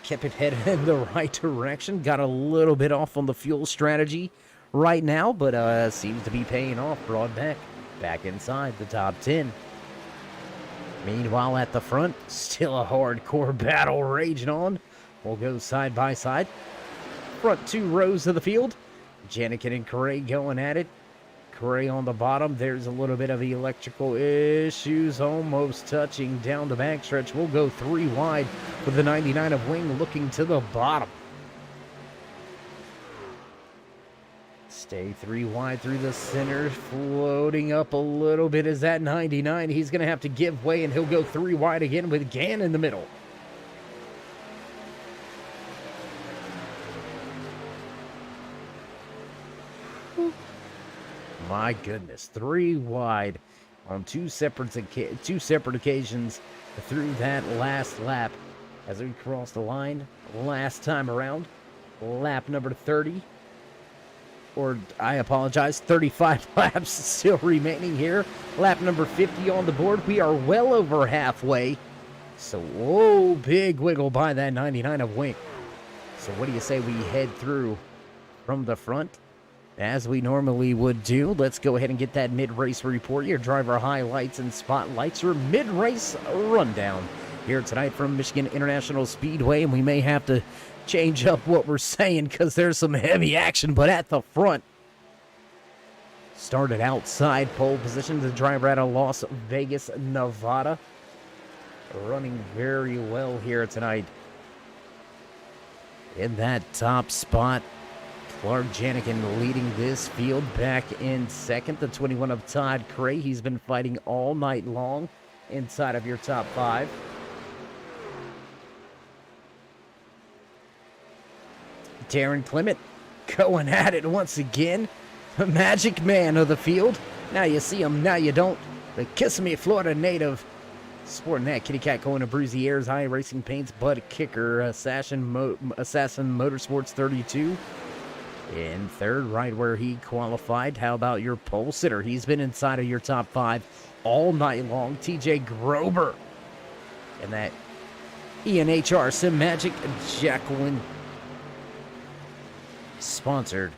Kept it headed in the right direction. Got a little bit off on the fuel strategy right now, but seems to be paying off. Braunbeck back inside the top 10. Meanwhile, at the front, still a hardcore battle raging on. We'll go side by side. Front 2 rows of the field. Janikin and Cray going at it. Cray on the bottom. There's a little bit of electrical issues, almost touching down the backstretch. We'll go 3 wide with the 99 of Wing looking to the bottom. Stay 3 wide through the center, floating up a little bit is that 99. He's going to have to give way, and he'll go 3 wide again with Gann in the middle. My goodness, 3 wide on two separate occasions through that last lap as we cross the line last time around. Lap number 30, or I apologize, 35 laps still remaining here. Lap number 50 on the board. We are well over halfway So, whoa, big wiggle by that 99 of Wink. So what do you say we head through from the front? As we normally would do, let's go ahead and get that mid-race report, your driver highlights and spotlights, your mid-race rundown here tonight from Michigan International Speedway. And we may have to change up what we're saying because there's some heavy action, but at the front, started outside pole position, the driver out of Las Vegas, Nevada, running very well here tonight. In that top spot, Clark Janikin leading this field back in second. The 21 of Todd Cray. He's been fighting all night long inside of your top 5. Darren Clement going at it once again. The magic man of the field. Now you see him, now you don't. The Kissimmee, Florida native. Sporting that kitty cat going to Breezy Airs, High Racing Paints, Bud Kicker, Assassin Motorsports 32. In third, right where he qualified. How about your pole sitter? He's been inside of your top 5 all night long. TJ Grober. And that ENHR Sim Magic Jacqueline sponsored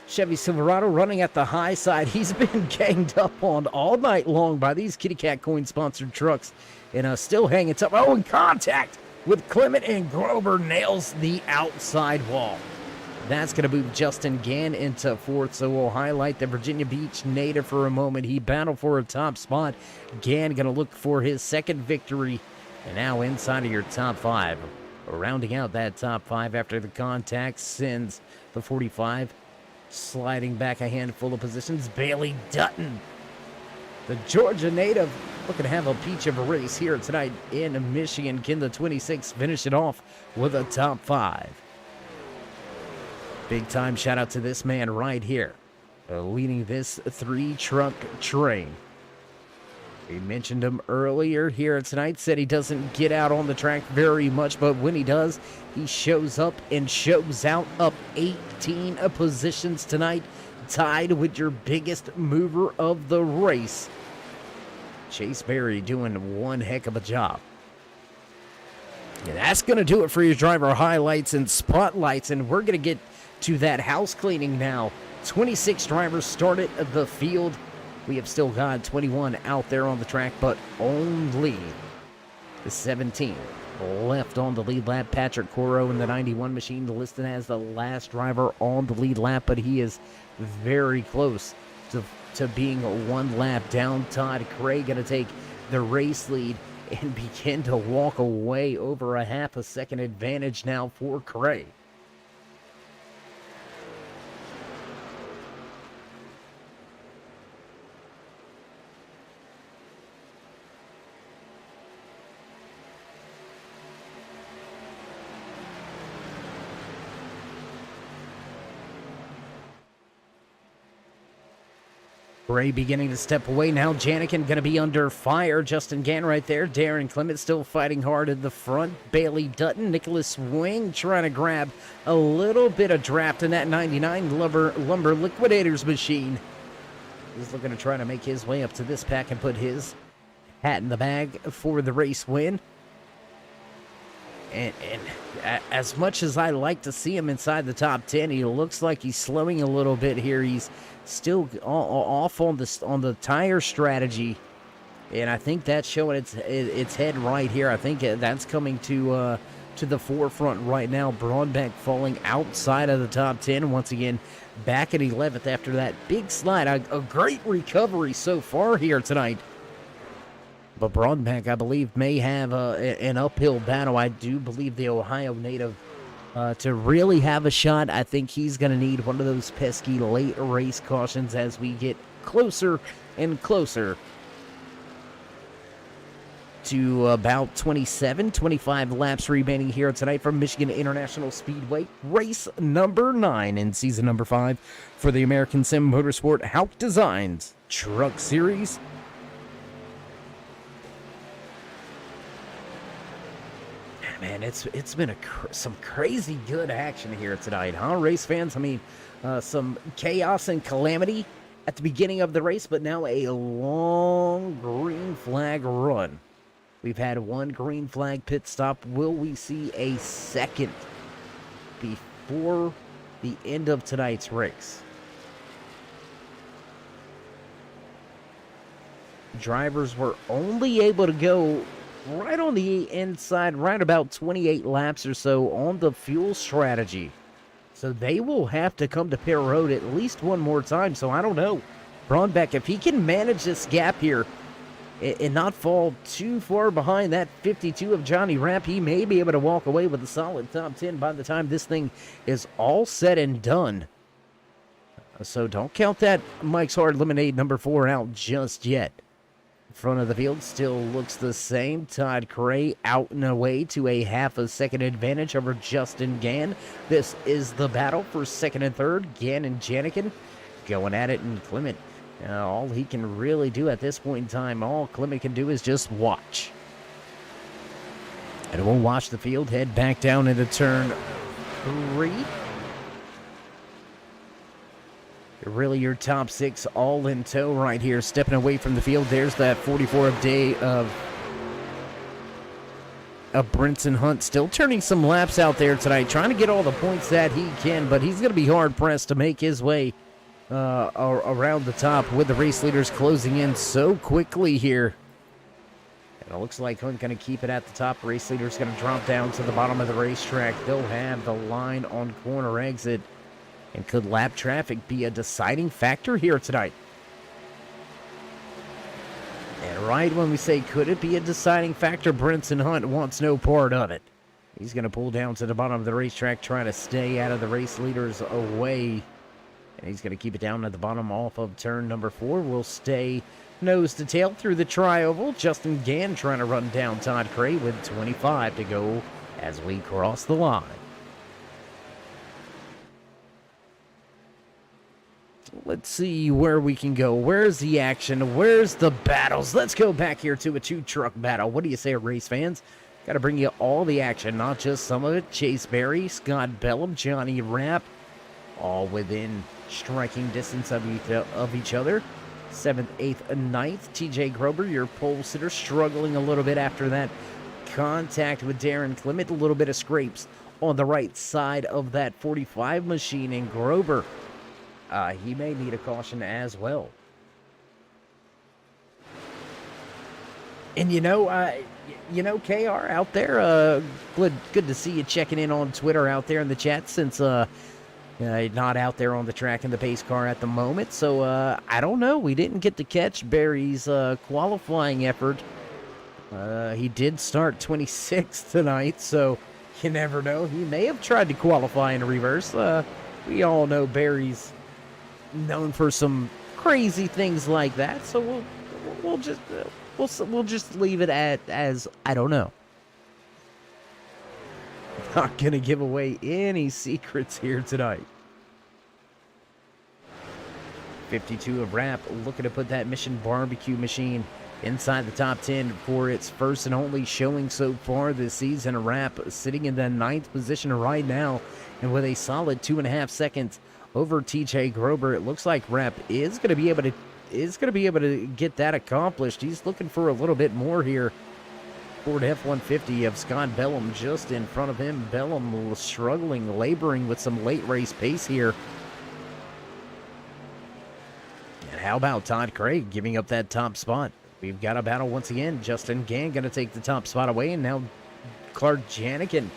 Chevy Silverado running at the high side. He's been ganged up on all night long by these Kitty Cat Coin sponsored trucks. And still hanging tough. Oh, in contact with Clement, and Grober nails the outside wall. That's going to move Justin Gann into 4th, so we'll highlight the Virginia Beach native for a moment. He battled for a top spot. Gann going to look for his second victory, and now inside of your top 5. Rounding out that top 5 after the contact sends the 45, sliding back a handful of positions. Bailey Dutton, the Georgia native, looking to have a peach of a race here tonight in Michigan. Can the 26 finish it off with a top 5? Big time shout out to this man right here, leading this 3-truck train. We mentioned him earlier here tonight, said he doesn't get out on the track very much, but when he does, he shows up and shows out, up 18 positions tonight, tied with your biggest mover of the race. Chase Berry doing one heck of a job. And that's going to do it for your driver highlights and spotlights, and we're going to get to that house cleaning now. 26 drivers started the field. We have still got 21 out there on the track, but only the 17 left on the lead lap. Patrick Coro in the 91 machine listed as the last driver on the lead lap, but he is very close to being one lap down. Todd Cray going to take the race lead and begin to walk away. Over a half a second advantage now for Cray. Gray beginning to step away now. Janikin going to be under fire. Justin Gann right there. Darren Clement still fighting hard in the front. Bailey Dutton, Nicholas Wing trying to grab a little bit of draft in that 99 Lumber Liquidators machine. He's looking to try to make his way up to this pack and put his hat in the bag for the race win. And as much as I like to see him inside the top 10, he looks like he's slowing a little bit here. He's still off on the tire strategy, and I think that's showing its head right here. I think that's coming to the forefront right now. Braunbeck falling outside of the top 10 once again, back at 11th after that big slide. A great recovery so far here tonight. But Braunbeck, I believe, may have an uphill battle. I do believe the Ohio native, to really have a shot, I think he's going to need one of those pesky late race cautions as we get closer and closer to about 25 laps remaining here tonight from Michigan International Speedway. Race number 9 in season number 5 for the American Sim Motorsport HAUCK Designs Truck Series. Man, it's been some crazy good action here tonight, huh, race fans? I mean, some chaos and calamity at the beginning of the race, but now a long green flag run We've had one green flag pit stop. Will we see a second before the end of tonight's race? Drivers were only able to go right on the inside, right about 28 laps or so on the fuel strategy. So they will have to come to pit road at least one more time. So I don't know. Braunbeck, if he can manage this gap here and not fall too far behind that 52 of Johnny Rapp, he may be able to walk away with a solid top 10 by the time this thing is all said and done. So don't count that Mike's Hard Lemonade number 4 out just yet. Front of the field still looks the same. Todd Cray out and away to a half a second advantage over Justin Gann. This is the battle for second and third. Gann and Janikin going at it, and Clement, all he can really do at this point in time, all Clement can do is just watch. And we'll watch the field head back down into turn 3. Really your top 6 all in tow right here, stepping away from the field. There's that 44 of day of Brinson Hunt, still turning some laps out there tonight, trying to get all the points that he can, but he's going to be hard pressed to make his way around the top with the race leaders closing in so quickly here. And it looks like Hunt going to keep it at the top. Race leaders going to drop down to the bottom of the racetrack. They'll have the line on corner exit. And could lap traffic be a deciding factor here tonight? And right when we say could it be a deciding factor, Brinson Hunt wants no part of it. He's going to pull down to the bottom of the racetrack, trying to stay out of the race leaders' away. And he's going to keep it down at the bottom off of turn number 4. Will stay nose to tail through the tri-oval. Justin Gann trying to run down Todd Cray with 25 to go as we cross the line. Let's see where we can go. Where's the action? Where's the battles? Let's go back here to a 2-truck battle. What do you say, race fans? Got to bring you all the action, not just some of it. Chase Berry, Scott Bellum, Johnny Rapp, all within striking distance of each other. 7th, 8th, and 9th. TJ Grober, your pole sitter, struggling a little bit after that contact with Darren Clement. A little bit of scrapes on the right side of that 45 machine, and Grober, he may need a caution as well. And KR out there, good to see you checking in on Twitter out there in the chat, since not out there on the track in the pace car at the moment. So I don't know. We didn't get to catch Barry's qualifying effort. He did start 26th tonight, so you never know. He may have tried to qualify in reverse. We all know Barry's known for some crazy things like that, so we'll just leave it as I don't know. Not gonna give away any secrets here tonight. 52 of Rapp looking to put that Mission Barbecue machine inside the top 10 for its first and only showing so far this season. Rapp sitting in the 9th position right now, and with a solid 2.5 seconds over TJ Grober. It looks like Rapp is going to be able to get that accomplished. He's looking for a little bit more here. Ford F-150 of Scott Bellum just in front of him. Bellum struggling, laboring with some late race pace here. And how about Todd Craig giving up that top spot? We've got a battle once again. Justin Gann going to take the top spot away, and now Clark Janikin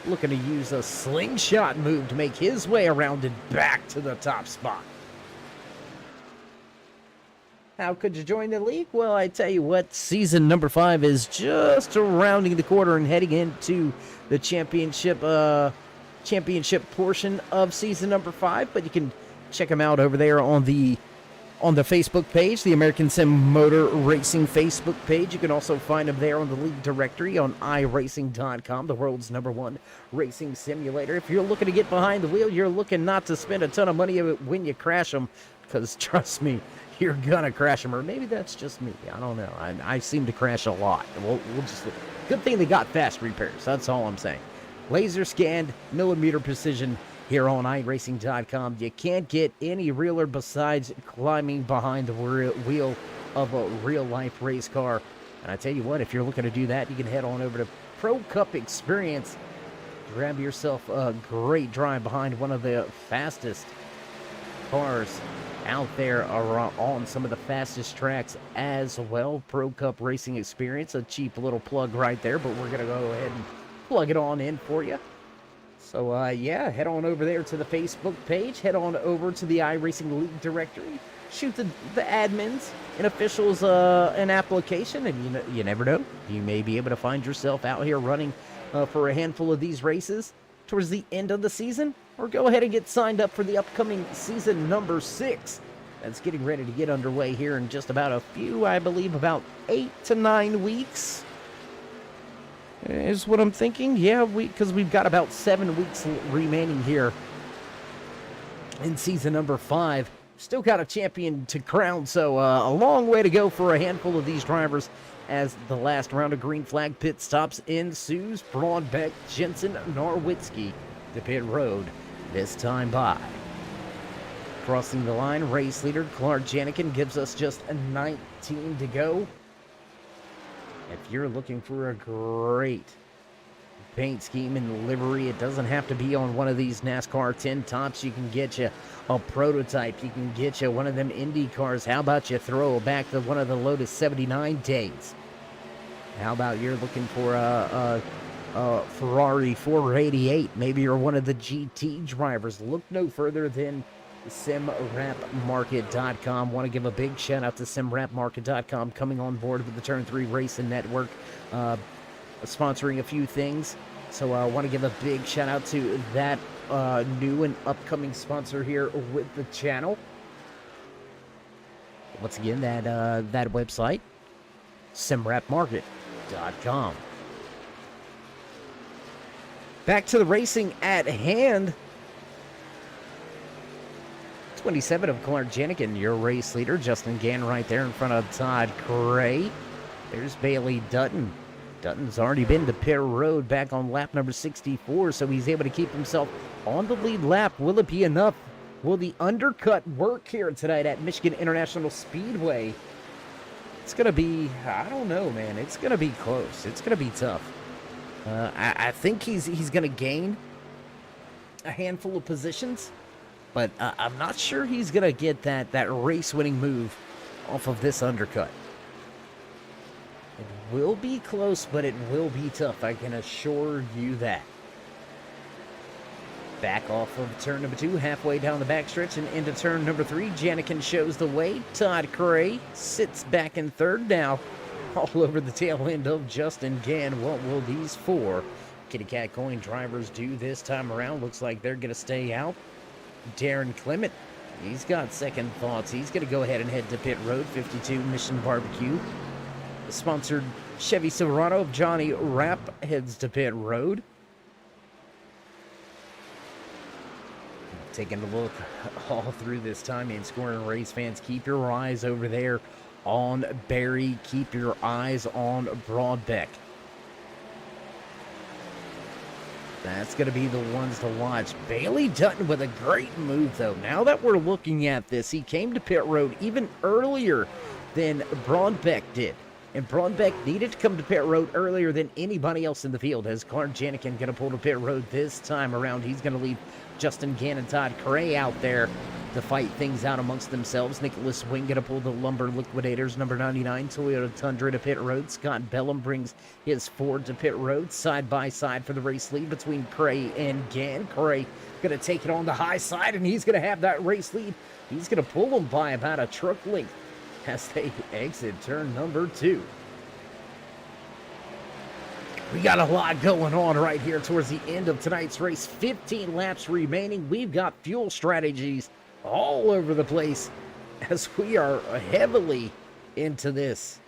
looking to use a slingshot move to make his way around and back to the top spot. How could you join the league? Well, I tell you what, season number 5 is just rounding the corner and heading into the championship portion of season number 5. But you can check them out over there on the Facebook page, the American Sim Motor Racing Facebook page. You can also find them there on the league directory on iRacing.com, the world's #1 racing simulator. If you're looking to get behind the wheel, you're looking not to spend a ton of money when you crash them, because trust me, you're gonna crash them. Or maybe that's just me. I don't know. I seem to crash a lot. We'll just good thing they got fast repairs. That's all I'm saying. Laser scanned, millimeter precision. Here on iRacing.com, you can't get any realer besides climbing behind the wheel of a real-life race car. And I tell you what, if you're looking to do that, you can head on over to Pro Cup Experience. Grab yourself a great drive behind one of the fastest cars out there on some of the fastest tracks as well. Pro Cup Racing Experience, a cheap little plug right there, but we're going to go ahead and plug it on in for you. So, yeah, head on over there to the Facebook page. Head on over to the iRacing League directory. Shoot the admins and officials an application, and you never know. You may be able to find yourself out here running for a handful of these races towards the end of the season, or go ahead and get signed up for the upcoming season number 6. That's getting ready to get underway here in just about a few, I believe, about 8 to 9 weeks. Is what I'm thinking. Yeah, because we've got about 7 weeks remaining here in season number 5. Still got a champion to crown, so a long way to go for a handful of these drivers as the last round of green flag pit stops ensues. Braunbeck, Jensen, Norwitzki to pit road, this time by. Crossing the line, race leader Clark Janikin gives us just a 19 to go. If you're looking for a great paint scheme and livery, it doesn't have to be on one of these NASCAR 10 tops. You can get you a prototype. You can get you one of them Indy cars. How about you throw back to one of the Lotus 79 days? How about you're looking for a Ferrari 488? Maybe you're one of the GT drivers. Look no further than SimRapMarket.com. Want to give a big shout out to SimRapMarket.com coming on board with the Turn 3 Racing Network, sponsoring a few things. So I want to give a big shout out to that new and upcoming sponsor here with the channel. Once again, that website, SimRapMarket.com. Back to the racing at hand. 27 of Clark Janikin, your race leader. Justin Gann right there in front of Todd Gray. There's Bailey Dutton. Dutton's already been to pit road back on lap number 64, so he's able to keep himself on the lead lap. Will it be enough? Will the undercut work here tonight at Michigan International Speedway? It's going to be, I don't know, man. It's going to be close. It's going to be tough. I think he's going to gain a handful of positions, but I'm not sure he's going to get that race-winning move off of this undercut. It will be close, but it will be tough. I can assure you that. Back off of turn number 2, halfway down the backstretch and into turn number 3. Janikin shows the way. Todd Gray sits back in third now, all over the tail end of Justin Gann. What will these 4 Kitty Cat Coin drivers do this time around? Looks like they're going to stay out. Darren Clement, he's got second thoughts. He's going to go ahead and head to pit road. 52 Mission Barbecue, sponsored Chevy Silverado of Johnny Rapp, heads to pit road. Taking a look all through this time and scoring race fans. Keep your eyes over there on Barry. Keep your eyes on Broadbeck. That's going to be the ones to watch. Bailey Dutton with a great move, though. Now that we're looking at this, he came to pit road even earlier than Broadbeck did. And Broadbeck needed to come to pit road earlier than anybody else in the field. As Clark Janikin going to pull to pit road this time around, he's going to leave Justin Gann and Todd Gray out there to fight things out amongst themselves. Nicholas Wing going to pull the Lumber Liquidators number 99 Toyota Tundra to pit road. Scott Bellum brings his Ford to pit road, side by side for the race lead between Gray and Gann. Gray going to take it on the high side, and he's going to have that race lead. He's going to pull them by about a truck length as they exit turn number 2. We got a lot going on right here towards the end of tonight's race. 15 laps remaining. We've got fuel strategies all over the place as we are heavily into this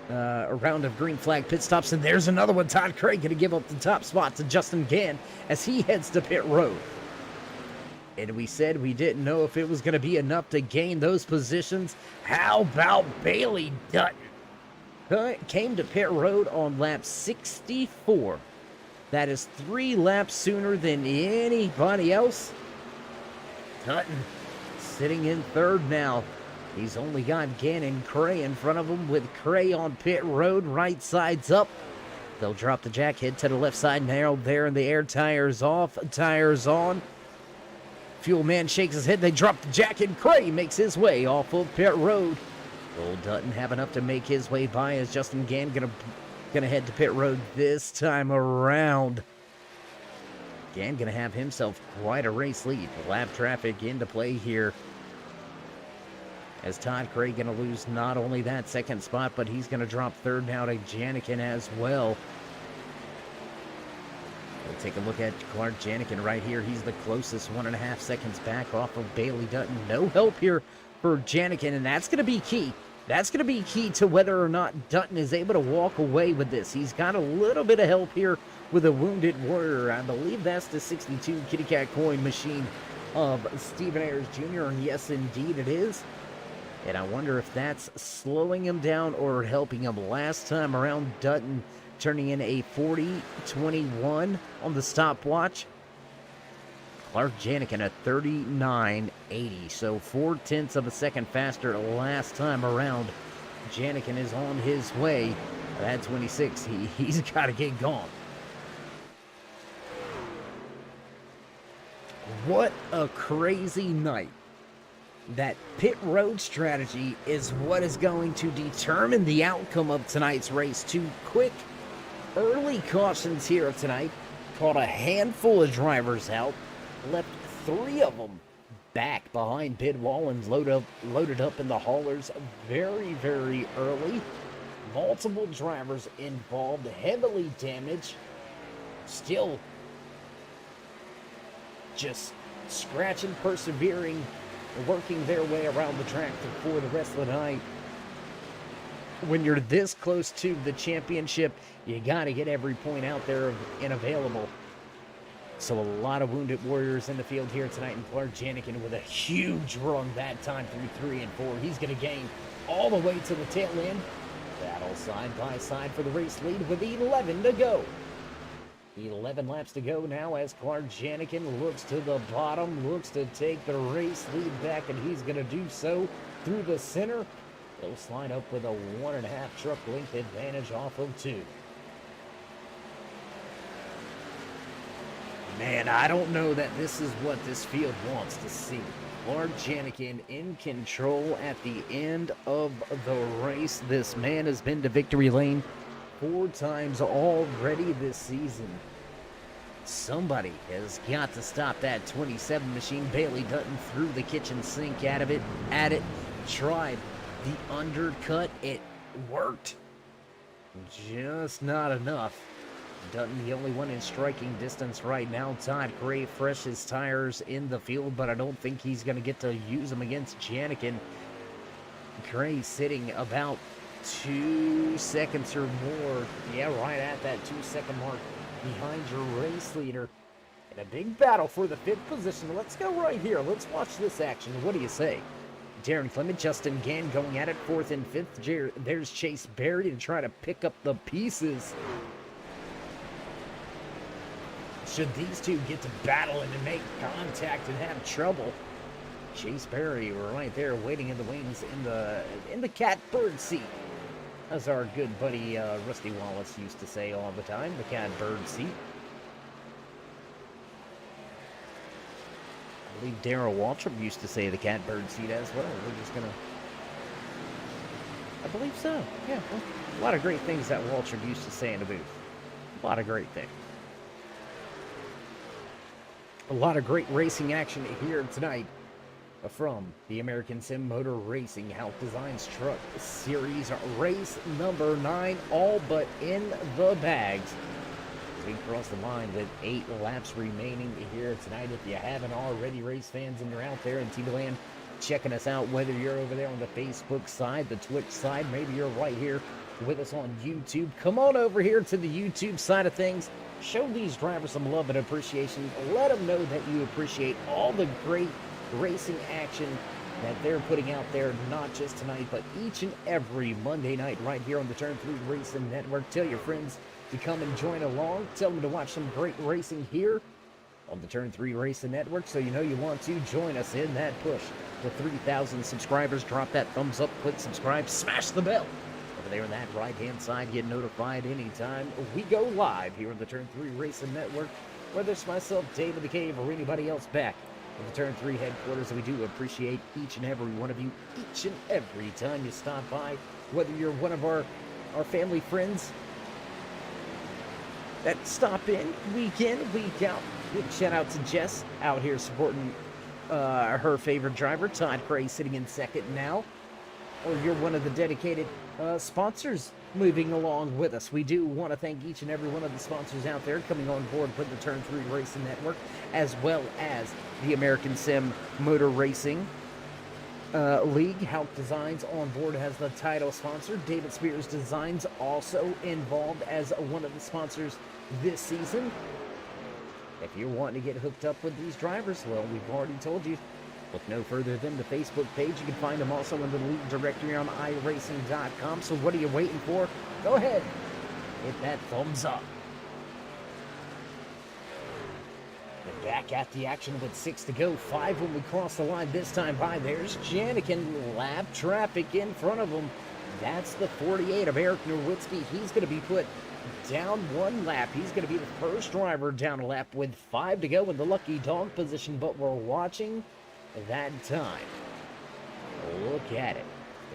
a round of green flag pit stops. And there's another one. Todd Craig going to give up the top spot to Justin Gann as he heads to pit road. And we said we didn't know if it was going to be enough to gain those positions. How about Bailey Dutton? Came to pit road on lap 64. That is 3 laps sooner than anybody else. Dutton sitting in third now. He's only got Gannon Cray in front of him, with Cray on pit road, right side's up. They'll drop the jack, head to the left side, narrowed there in the air, tires off, tires on. Fuel man shakes his head, they drop the jack, and Cray makes his way off of pit road. Old Dutton have enough to make his way by as Justin Gann gonna head to pit road this time around. Gann gonna have himself quite a race lead. Lap traffic into play here, as Todd Cray gonna lose not only that second spot, but he's gonna drop third now to Janikin as well. We'll take a look at Clark Janikin right here. He's the closest, 1.5 seconds back off of Bailey Dutton. No help here for Janikin, and that's gonna be key. That's going to be key to whether or not Dutton is able to walk away with this. He's got a little bit of help here with a Wounded Warrior. I believe that's the 62 Kitty Cat coin machine of Stephen Ayers Jr. And yes, indeed it is. And I wonder if that's slowing him down or helping him. Last time around, Dutton turning in a 40-21 on the stopwatch. Clark Janikin at 39.80, so 0.4 of a second faster last time around. Janikin is on his way. At 26, he's got to get gone. What a crazy night. That pit road strategy is what is going to determine the outcome of tonight's race. Two quick early cautions here tonight caught a handful of drivers out. Left 3 of them back behind pit wall and loaded up in the haulers very, very early. Multiple drivers involved, heavily damaged. Still just scratching, persevering, working their way around the track for the rest of the night. When you're this close to the championship, you got to get every point out there and available. So a lot of Wounded Warriors in the field here tonight, and Clark Janikin with a huge run that time through 3 and 4. He's going to gain all the way to the tail end. Battle side by side for the race lead with 11 to go. 11 laps to go now as Clark Janikin looks to the bottom, looks to take the race lead back, and he's going to do so through the center. He'll slide up with a 1.5 truck length advantage off of 2. Man, I don't know that this is what this field wants to see. Clark Janikin in control at the end of the race. This man has been to victory lane 4 times already this season. Somebody has got to stop that 27 machine. Bailey Dutton threw the kitchen sink at it, tried the undercut. It worked. Just not enough. Dutton, the only one in striking distance right now. Todd Cray, fresh his tires in the field, but I don't think he's going to get to use them against Janikin. Cray sitting about 2 seconds or more. Yeah, right at that 2-second mark behind your race leader. In a big battle for the 5th position. Let's go right here. Let's watch this action. What do you say? Darren Clement, Justin Gann going at it 4th and 5th. There's Chase Berry to try to pick up the pieces. Should these two get to battle and to make contact and have trouble, Chase Berry right there waiting in the wings in the catbird seat, as our good buddy Rusty Wallace used to say all the time, the catbird seat. I believe Darrell Waltrip used to say the catbird seat as well. We're just gonna, I believe so. Yeah, well, a lot of great things that Waltrip used to say in the booth. A lot of great things. A lot of great racing action here tonight from the American Sim Motor Racing HAUCK Designs Truck Series race number 9, all but in the bags. We cross the line with 8 laps remaining here tonight. If you haven't already, race fans, and you're out there in TV land checking us out, whether you're over there on the Facebook side, the Twitch side, maybe you're right here with us on YouTube, come on over here to the YouTube side of things. Show these drivers some love and appreciation. Let them know that you appreciate all the great racing action that they're putting out there, not just tonight, but each and every Monday night right here on the Turn 3 Racing Network. Tell your friends to come and join along. Tell them to watch some great racing here on the Turn 3 Racing Network, so you know you want to join us in that push. With 3,000 subscribers, drop that thumbs up, click subscribe, smash the bell. Over there on that right-hand side, get notified anytime we go live here on the Turn 3 Racing Network, whether it's myself, David the Cave, or anybody else back at the Turn 3 headquarters. We do appreciate each and every one of you, each and every time you stop by, whether you're one of our family friends that stop in week in, week out. Big shout out to Jess out here supporting her favorite driver, Todd Cray, sitting in second now. Or you're one of the dedicated sponsors moving along with us. We do want to thank each and every one of the sponsors out there coming on board with the Turn 3 Racing Network, as well as the American Sim Motor Racing League. HAUCK Designs on board as the title sponsor. David Spears Designs also involved as one of the sponsors this season. If you're wanting to get hooked up with these drivers, well, we've already told you. Look no further than the Facebook page. You can find them also in the league directory on iRacing.com. So what are you waiting for? Go ahead, hit that thumbs up. We're back at the action with 6 to go. 5 when we cross the line this time by. There's Janikin, lap traffic in front of him. That's the 48 of Eric Nowitzki. He's going to be put down 1 lap. He's going to be the first driver down a lap with 5 to go in the lucky dog position, but we're watching that time. Look at it.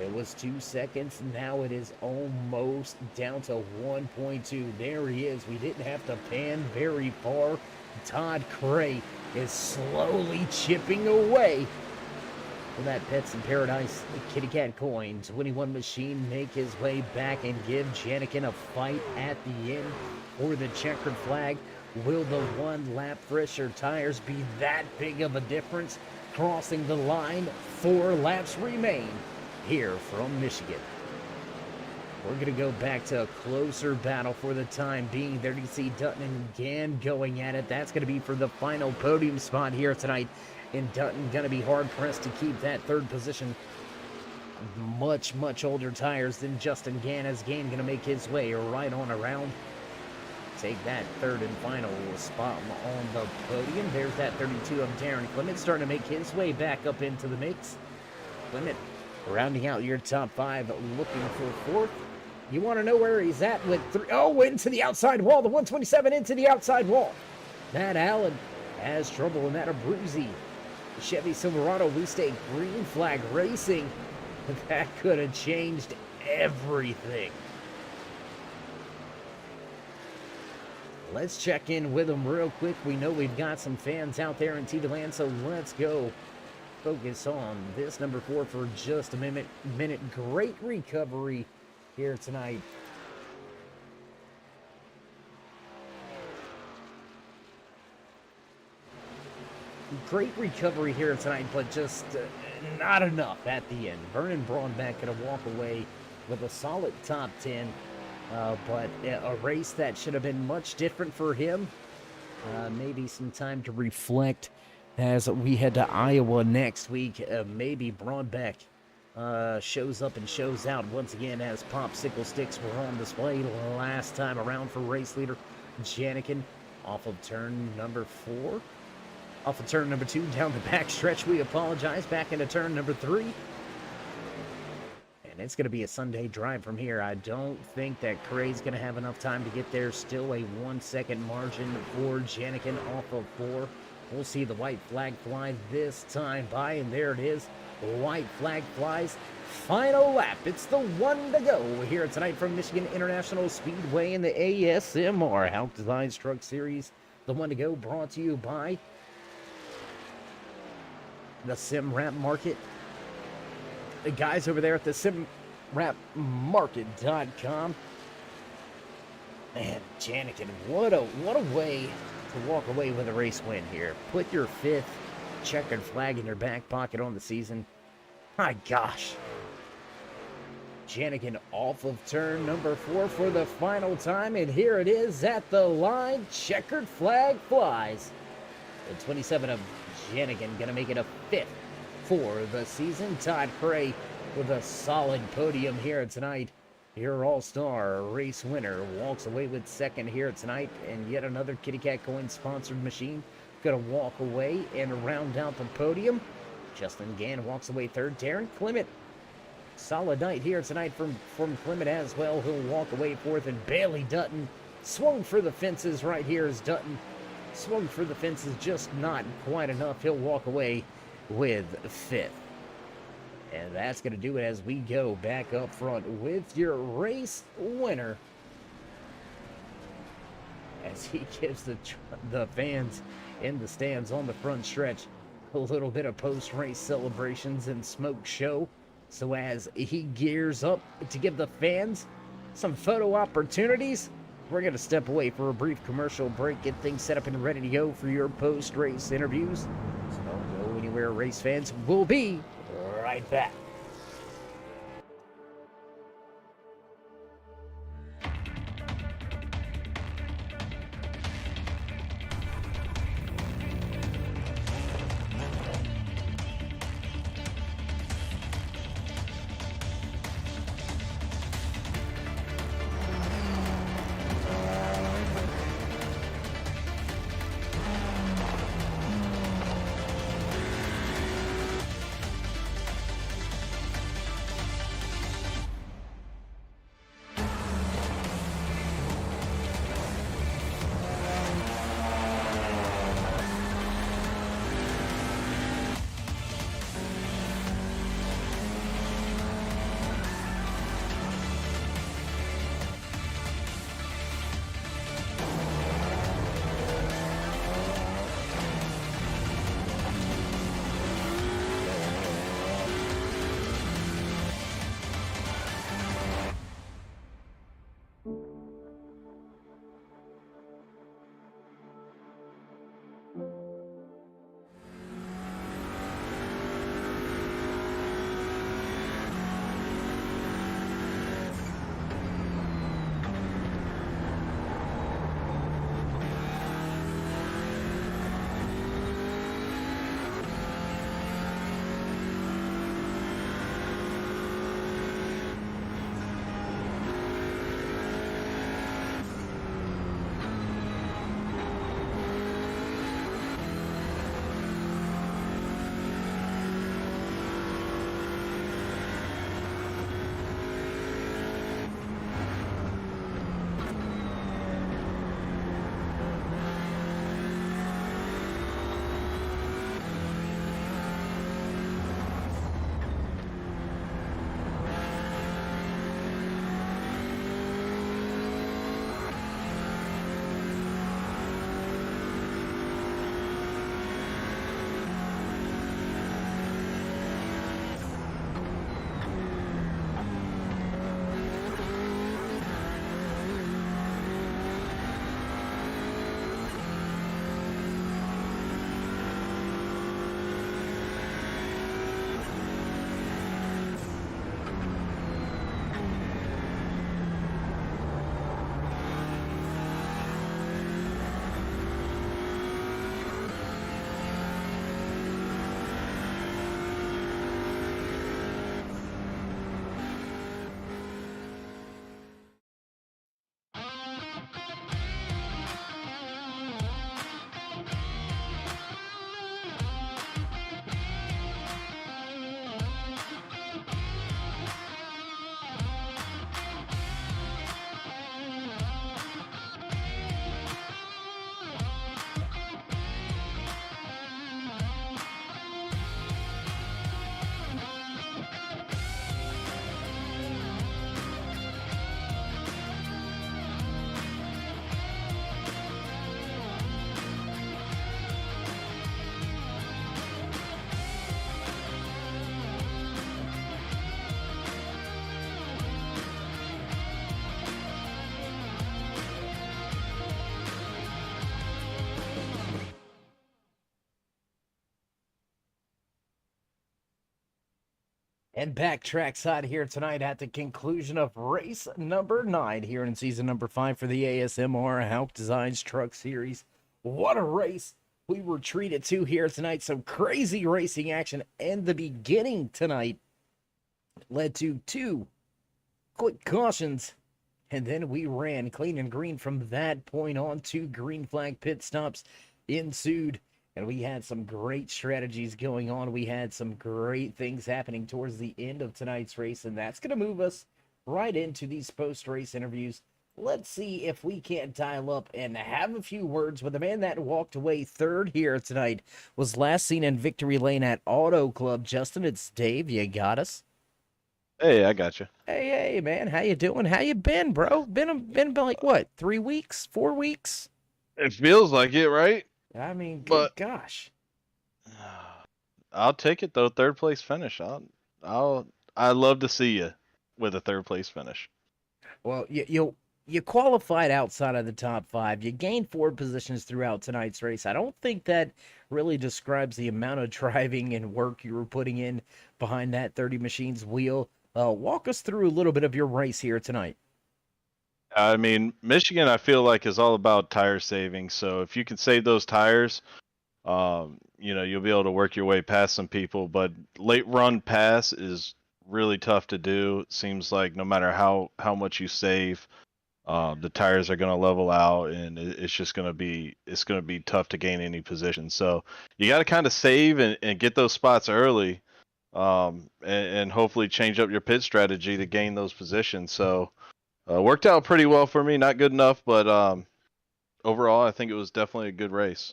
It was 2 seconds. Now it is almost down to 1.2. There he is. We didn't have to pan very far. Todd Cray is slowly chipping away. Will that Pets in Paradise Kitty Cat coin 21 machine make his way back and give Janikin a fight at the end for the checkered flag? Will the 1 lap fresher tires be that big of a difference? Crossing the line, 4 laps remain here from Michigan. We're going to go back to a closer battle for the time being. There you see Dutton and Gann going at it. That's going to be for the final podium spot here tonight. And Dutton going to be hard-pressed to keep that 3rd position. Much, much older tires than Justin Gann, as Gann going to make his way right on around. Take that 3rd and final spot on the podium. There's that 32 of Darren Clement starting to make his way back up into the mix. Clement rounding out your top 5, looking for 4th. You want to know where he's at with 3? Oh, into the outside wall. The 127 into the outside wall. Matt Allen has trouble in that Abruzzi. Chevy Silverado, we stay green flag racing. That could have changed everything. Let's check in with them real quick. We know we've got some fans out there in TV land, so let's go focus on this number 4 for just a minute. Great recovery here tonight. Great recovery here tonight, but just not enough at the end. Vernon Braunbeck going to walk away with a solid top 10. But a race that should have been much different for him. Maybe some time to reflect as we head to Iowa next week. Maybe Braunbeck shows up and shows out once again, as popsicle sticks were on display last time around for race leader Janikin. Off of turn number 4. Off of turn number 2 down the back stretch. We apologize. Back into turn number 3. And it's going to be a Sunday drive from here. I don't think that Cray's going to have enough time to get there. Still a 1-second margin for Janikin off of 4. We'll see the white flag fly this time by, and there it is. The white flag flies. Final lap. It's the 1 to go here tonight from Michigan International Speedway in the ASMR HAUCK Designs Truck Series. The 1 to go brought to you by the Sim Wrap Market. The guys over there at the simwrapmarket.com. Man, Janikin, what a way to walk away with a race win here. Put your 5th checkered flag in your back pocket on the season. My gosh. Janikin off of turn number 4 for the final time, and here it is at the line. Checkered flag flies. The 27 of Janikin gonna make it a 5th for the season. Todd Cray with a solid podium here tonight. Your all-star race winner walks away with 2nd here tonight, and yet another Kitty Cat Coin sponsored machine gonna walk away and round out the podium. Justin Gann walks away third. Darren Clement, solid night here tonight from Clement as well. He'll walk away fourth, and Bailey Dutton swung for the fences right here as Dutton swung for the fences, just not quite enough. He'll walk away with fifth. And that's going to do it as we go back up front with your race winner, as he gives the fans in the stands on the front stretch a little bit of post-race celebrations and smoke show. So as he gears up to give the fans some photo opportunities, we're going to step away for a brief commercial break, get things set up and ready to go for your post-race interviews. So don't go anywhere, race fans. We'll be right back. And back trackside here tonight at the conclusion of race number 9 here in season number 5 for the ASMR HAUCK Designs Truck Series. What a race we were treated to here tonight. Some crazy racing action, and the beginning tonight led to 2 quick cautions, and then we ran clean and green from that point on. 2 green flag pit stops ensued, And we had some great strategies going on. We had some great things happening towards the end of tonight's race, and that's going to move us right into these post race interviews. Let's see if we can't dial up and have a few words with the man that walked away third here tonight. Was last seen in Victory Lane at Auto Club. Justin, it's Dave. You got us. Hey, I got you. Hey, man. How you doing? How you been, bro? Been like what? 3 weeks? 4 weeks? It feels like it, right? I mean, good But gosh. I'll take it though. Third place finish. I'd love to see you with a third place finish. Well, you qualified outside of the top five. You gained 4 positions throughout tonight's race. I don't think that really describes the amount of driving and work you were putting in behind that 30 Machines wheel. Walk us through a little bit of your race here tonight. I mean, Michigan, I feel like is all about tire saving. So if you can save those tires, you'll be able to work your way past some people. But late run pass is really tough to do. It seems like no matter how much you save, the tires are going to level out, and it's just going to be tough to gain any position. So you got to kind of save and get those spots early, and hopefully change up your pit strategy to gain those positions. So worked out pretty well for me. Not good enough, but overall, I think it was definitely a good race.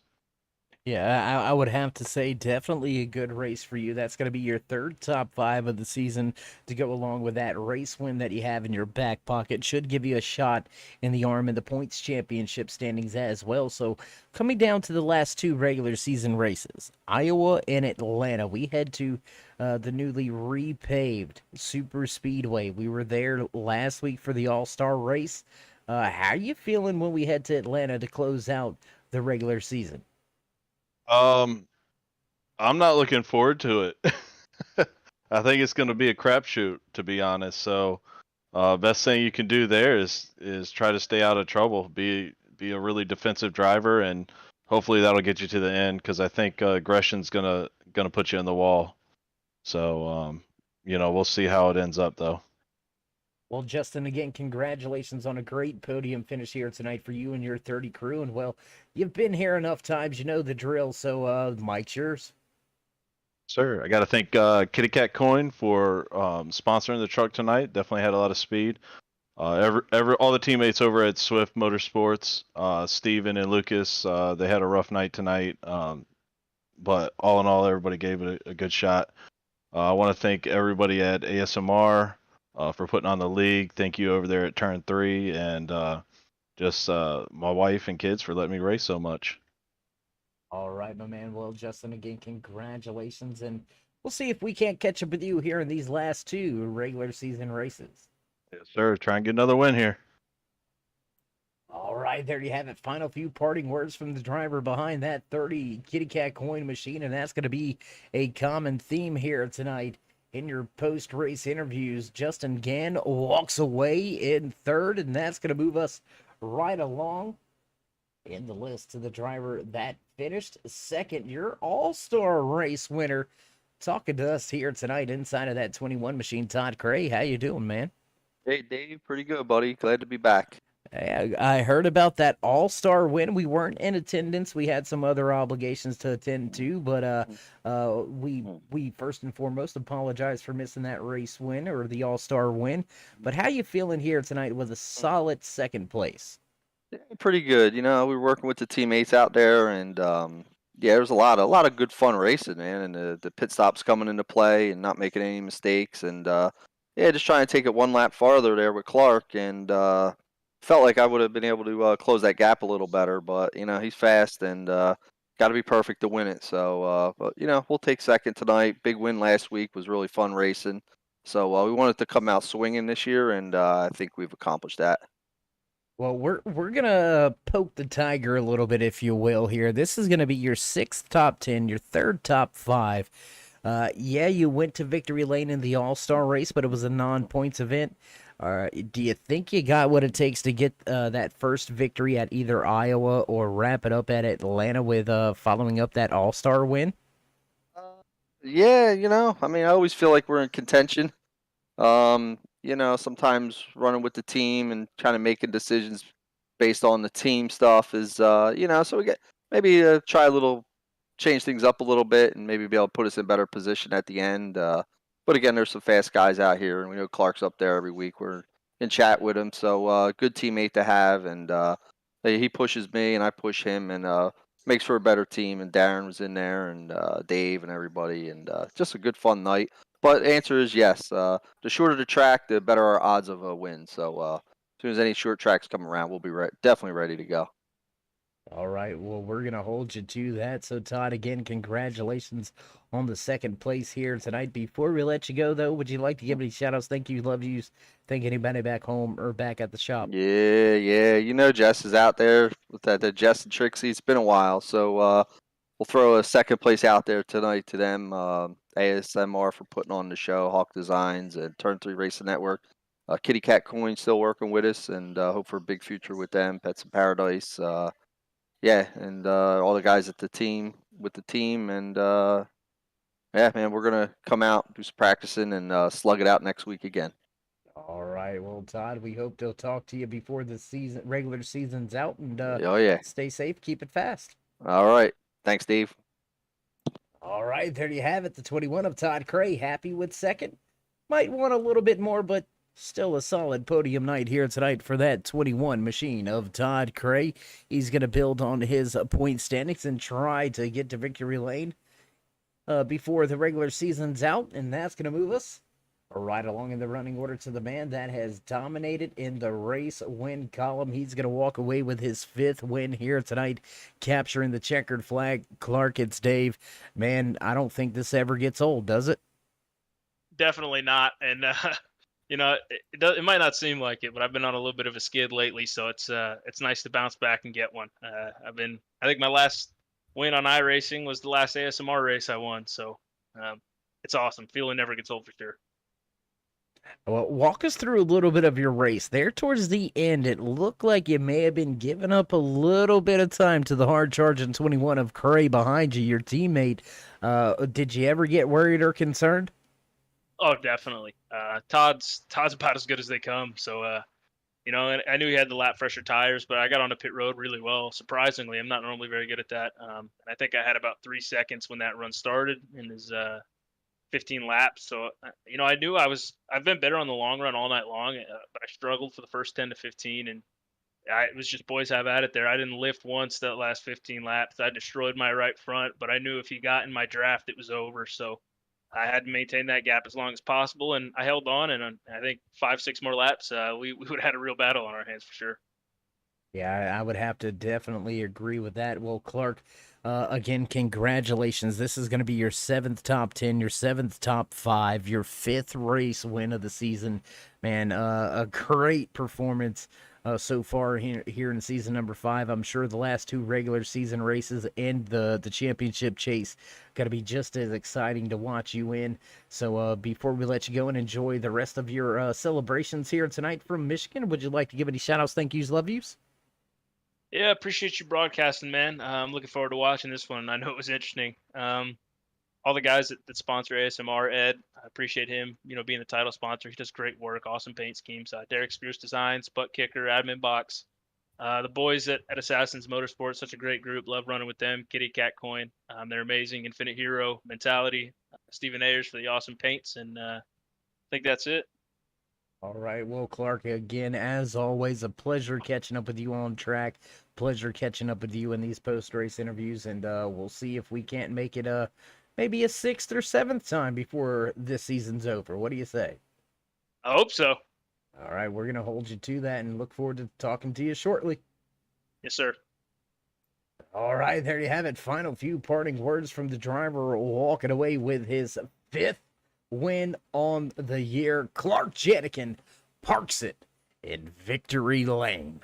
Yeah, I would have to say definitely a good race for you. That's going to be your third top five of the season to go along with that race win that you have in your back pocket. Should give you a shot in the arm in the points championship standings as well. So coming down to the last two regular season races, Iowa and Atlanta, we head to the newly repaved Super Speedway. We were there last week for the All-Star race. How are you feeling when we head to Atlanta to close out the regular season? I'm not looking forward to it. I think it's going to be a crapshoot, to be honest. So, best thing you can do there is try to stay out of trouble. Be a really defensive driver, and hopefully that'll get you to the end. Because I think aggression's gonna put you in the wall. So, we'll see how it ends up, though. Well, Justin, again, congratulations on a great podium finish here tonight for you and your 30 crew. And, well, you've been here enough times, you know the drill. So, Mike's yours. Sir, I got to thank Kitty Cat Coin for sponsoring the truck tonight. Definitely had a lot of speed. All the teammates over at Swift Motorsports, Steven and Lucas, they had a rough night tonight. But all in all, everybody gave it a good shot. I want to thank everybody at ASMR for putting on the league. Thank you over there at Turn 3, and just my wife and kids for letting me race so much. All right, my man. Well, Justin, again, congratulations. And we'll see if we can't catch up with you here in these last two regular season races. Yes, sir. Try and get another win here. All right, there you have it. Final few parting words from the driver behind that 30 Kitty Cat Coin machine, and that's going to be a common theme here tonight in your post-race interviews. Justin Gann walks away in third, and that's going to move us right along in the list to the driver that finished second. Your all-star race winner talking to us here tonight inside of that 21 machine. Todd Cray, how you doing, man? Hey, Dave, pretty good, buddy. Glad to be back. I heard about that all-star win. We weren't in attendance. We had some other obligations to attend to, but we first and foremost apologize for missing that race win or the all-star win. But how you feeling here tonight with a solid second place? Yeah, pretty good. We were working with the teammates out there, and there was a lot of good fun racing, man. And the pit stops coming into play and not making any mistakes, and just trying to take it one lap farther there with Clark, and felt like I would have been able to close that gap a little better. But he's fast and got to be perfect to win it. So, but we'll take second tonight. Big win last week, was really fun racing. So we wanted to come out swinging this year, and I think we've accomplished that. Well, we're gonna poke the tiger a little bit, if you will. Here, this is gonna be your sixth top 10, your third top 5. Yeah, you went to victory lane in the All-Star race, but it was a non-points event. Do you think you got what it takes to get that first victory at either Iowa or wrap it up at Atlanta with following up that All-Star win? Yeah, I mean, I always feel like we're in contention. Sometimes running with the team and kind of making decisions based on the team stuff is, so we get maybe try a little change things up a little bit and maybe be able to put us in better position at the end. But again, there's some fast guys out here, and we know Clark's up there every week. We're in chat with him, so good teammate to have. And he pushes me, and I push him, and makes for a better team. And Darren was in there, and Dave, and everybody, and just a good fun night. But answer is yes. The shorter the track, the better our odds of a win. So as soon as any short tracks come around, we'll be definitely ready to go. All right, well, we're going to hold you to that. So, Todd, again, congratulations on the second place here tonight. Before we let you go, though, would you like to give any shout-outs, thank you, love yous, thank anybody back home or back at the shop? Yeah. You know Jess is out there with that Jess and Trixie. It's been a while, so we'll throw a second place out there tonight to them. ASMR for putting on the show, Hawk Designs, and Turn 3 Racing Network. Kitty Cat Coin still working with us, and hope for a big future with them. Pets in Paradise. And all the guys at the team and yeah, man, we're gonna come out, do some practicing, and slug it out next week again. All right, well, Todd, we hope to talk to you before the regular season's out, and Oh yeah. stay safe, keep it fast. All right. Thanks, Dave. All right, there you have it, the 21 of Todd Cray, happy with second. Might want a little bit more, but still a solid podium night here tonight for that 21 machine of Todd Cray. He's going to build on his point standings and try to get to victory lane before the regular season's out, and that's going to move us right along in the running order to the man that has dominated in the race win column. He's going to walk away with his 5th win here tonight, capturing the checkered flag. Clark, it's Dave. Man, I don't think this ever gets old, does it? Definitely not. And it might not seem like it, but I've been on a little bit of a skid lately, so it's nice to bounce back and get one. I think my last win on iRacing was the last ASMR race I won, so it's awesome. Feeling never gets old for sure. Well, walk us through a little bit of your race. There towards the end, it looked like you may have been giving up a little bit of time to the hard charging 21 of Cray behind you, your teammate. Did you ever get worried or concerned? Oh, definitely. Todd's about as good as they come. So, I knew he had the lap fresher tires, but I got on the pit road really well. Surprisingly, I'm not normally very good at that. I think I had about 3 seconds when that run started in his 15 laps. So, I knew I've been better on the long run all night long, but I struggled for the first 10 to 15, and it was just boys have at it there. I didn't lift once that last 15 laps. I destroyed my right front, but I knew if he got in my draft, it was over. So I had to maintain that gap as long as possible, and I held on. And I think 5-6 more laps, we would have had a real battle on our hands for sure. Yeah, I would have to definitely agree with that. Well, Clark, again, congratulations. This is going to be your 7th top 10, your 7th top 5, your 5th race win of the season. Man, a great performance so far here in season number 5. I'm sure the last 2 regular season races and the championship chase got to be just as exciting to watch you in. So before we let you go and enjoy the rest of your celebrations here tonight from Michigan, would you like to give any shout-outs, thank yous, love yous? Yeah, appreciate you broadcasting, man. I'm looking forward to watching this one. I know it was interesting. All the guys that sponsor ASMR, Ed, I appreciate him, being the title sponsor. He does great work, awesome paint schemes. Derek Spears Designs, Butt Kicker, Admin Box. The boys at Assassins Motorsports, such a great group. Love running with them. Kitty Cat Coin, they're amazing. Infinite Hero Mentality. Stephen Ayers for the awesome paints, and I think that's it. All right, well, Clark, again, as always, a pleasure catching up with you on track. Pleasure catching up with you in these post-race interviews, and we'll see if we can't make it maybe a 6th or 7th time before this season's over. What do you say? I hope so. All right, we're going to hold you to that and look forward to talking to you shortly. Yes, sir. All right, there you have it. Final few parting words from the driver walking away with his 5th win on the year. Clark Jetikin parks it in victory lane.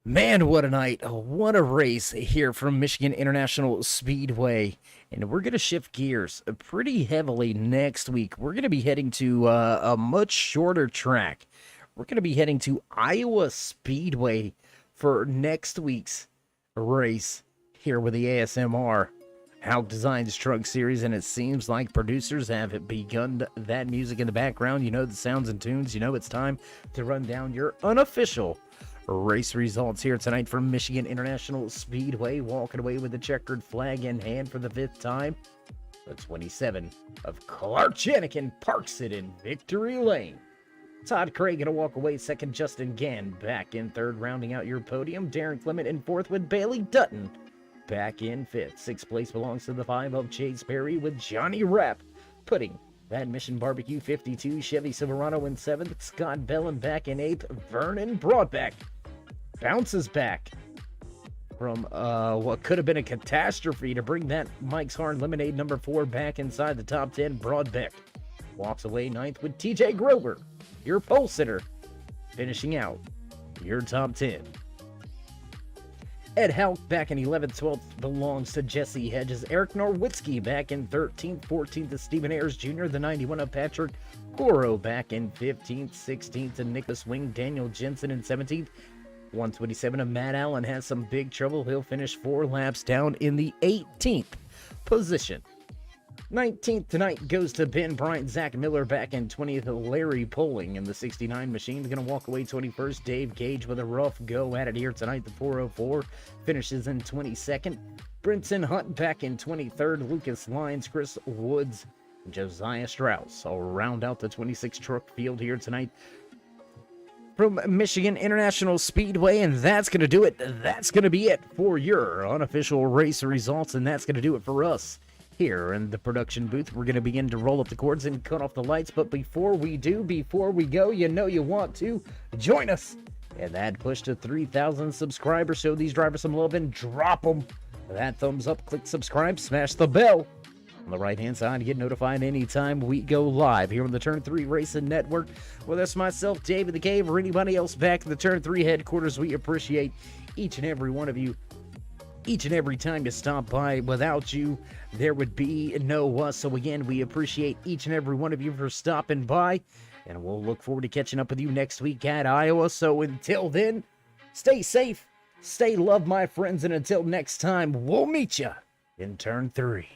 Man, what a night. What a race here from Michigan International Speedway. And we're going to shift gears pretty heavily next week. We're going to be heading to a much shorter track. We're going to be heading to Iowa Speedway for next week's race here with the ASMR HAUCK Designs Truck Series, and it seems like producers have begun that music in the background. You know the sounds and tunes. You know it's time to run down your unofficial race results here tonight from Michigan International Speedway, walking away with the checkered flag in hand for the 5th time. The 27 of Clark Janikin parks it in victory lane. Todd Craig gonna walk away second. Justin Gann back in third, rounding out your podium. Darren Clement in fourth with Bailey Dutton back in fifth. Sixth place belongs to the 5 of Chase Perry with Johnny Rapp putting that Mission Barbecue 52 Chevy Silverado in 7th. Scott Bellin back in 8th. Vernon Broadbeck bounces back from what could have been a catastrophe to bring that Mike's Hard Lemonade number 4 back inside the top 10. Broadbeck walks away 9th with TJ Grover, your pole sitter, finishing out your top 10. Ed Houck back in 11th. 12th belongs to Jesse Hedges. Eric Norwitzki back in 13th. 14th is Stephen Ayers Jr. The 91 of Patrick Goro back in 15th. 16th to Nicholas Wing. Daniel Jensen in 17th. 127 of Matt Allen has some big trouble. He'll finish 4 laps down in the 18th position. 19th tonight goes to Ben Bryant. Zach Miller back in 20th. Larry Poling in the 69 machine is going to walk away 21st. Dave Gage with a rough go at it here tonight. The 404 finishes in 22nd. Brinson Hunt back in 23rd. Lucas Lyons, Chris Woods, Josiah Strauss will round out the 26 truck field here tonight from Michigan International Speedway, and that's going to do it. That's going to be it for your unofficial race results, and that's going to do it for us here in the production booth. We're going to begin to roll up the cords and cut off the lights, but before we go, you know you want to join us and that push to 3,000 subscribers. Show these drivers some love and drop them that thumbs up, click subscribe, smash the bell on the right hand side to get notified anytime we go live here on the Turn 3 Racing Network. Whether it's myself, David the Cave, or anybody else back at the Turn 3 headquarters, we appreciate each and every one of you. Each and every time you stop by. Without you, there would be no us. So again, we appreciate each and every one of you for stopping by, and we'll look forward to catching up with you next week at Iowa. So until then, stay safe, stay loved, my friends, and until next time, we'll meet you in Turn 3.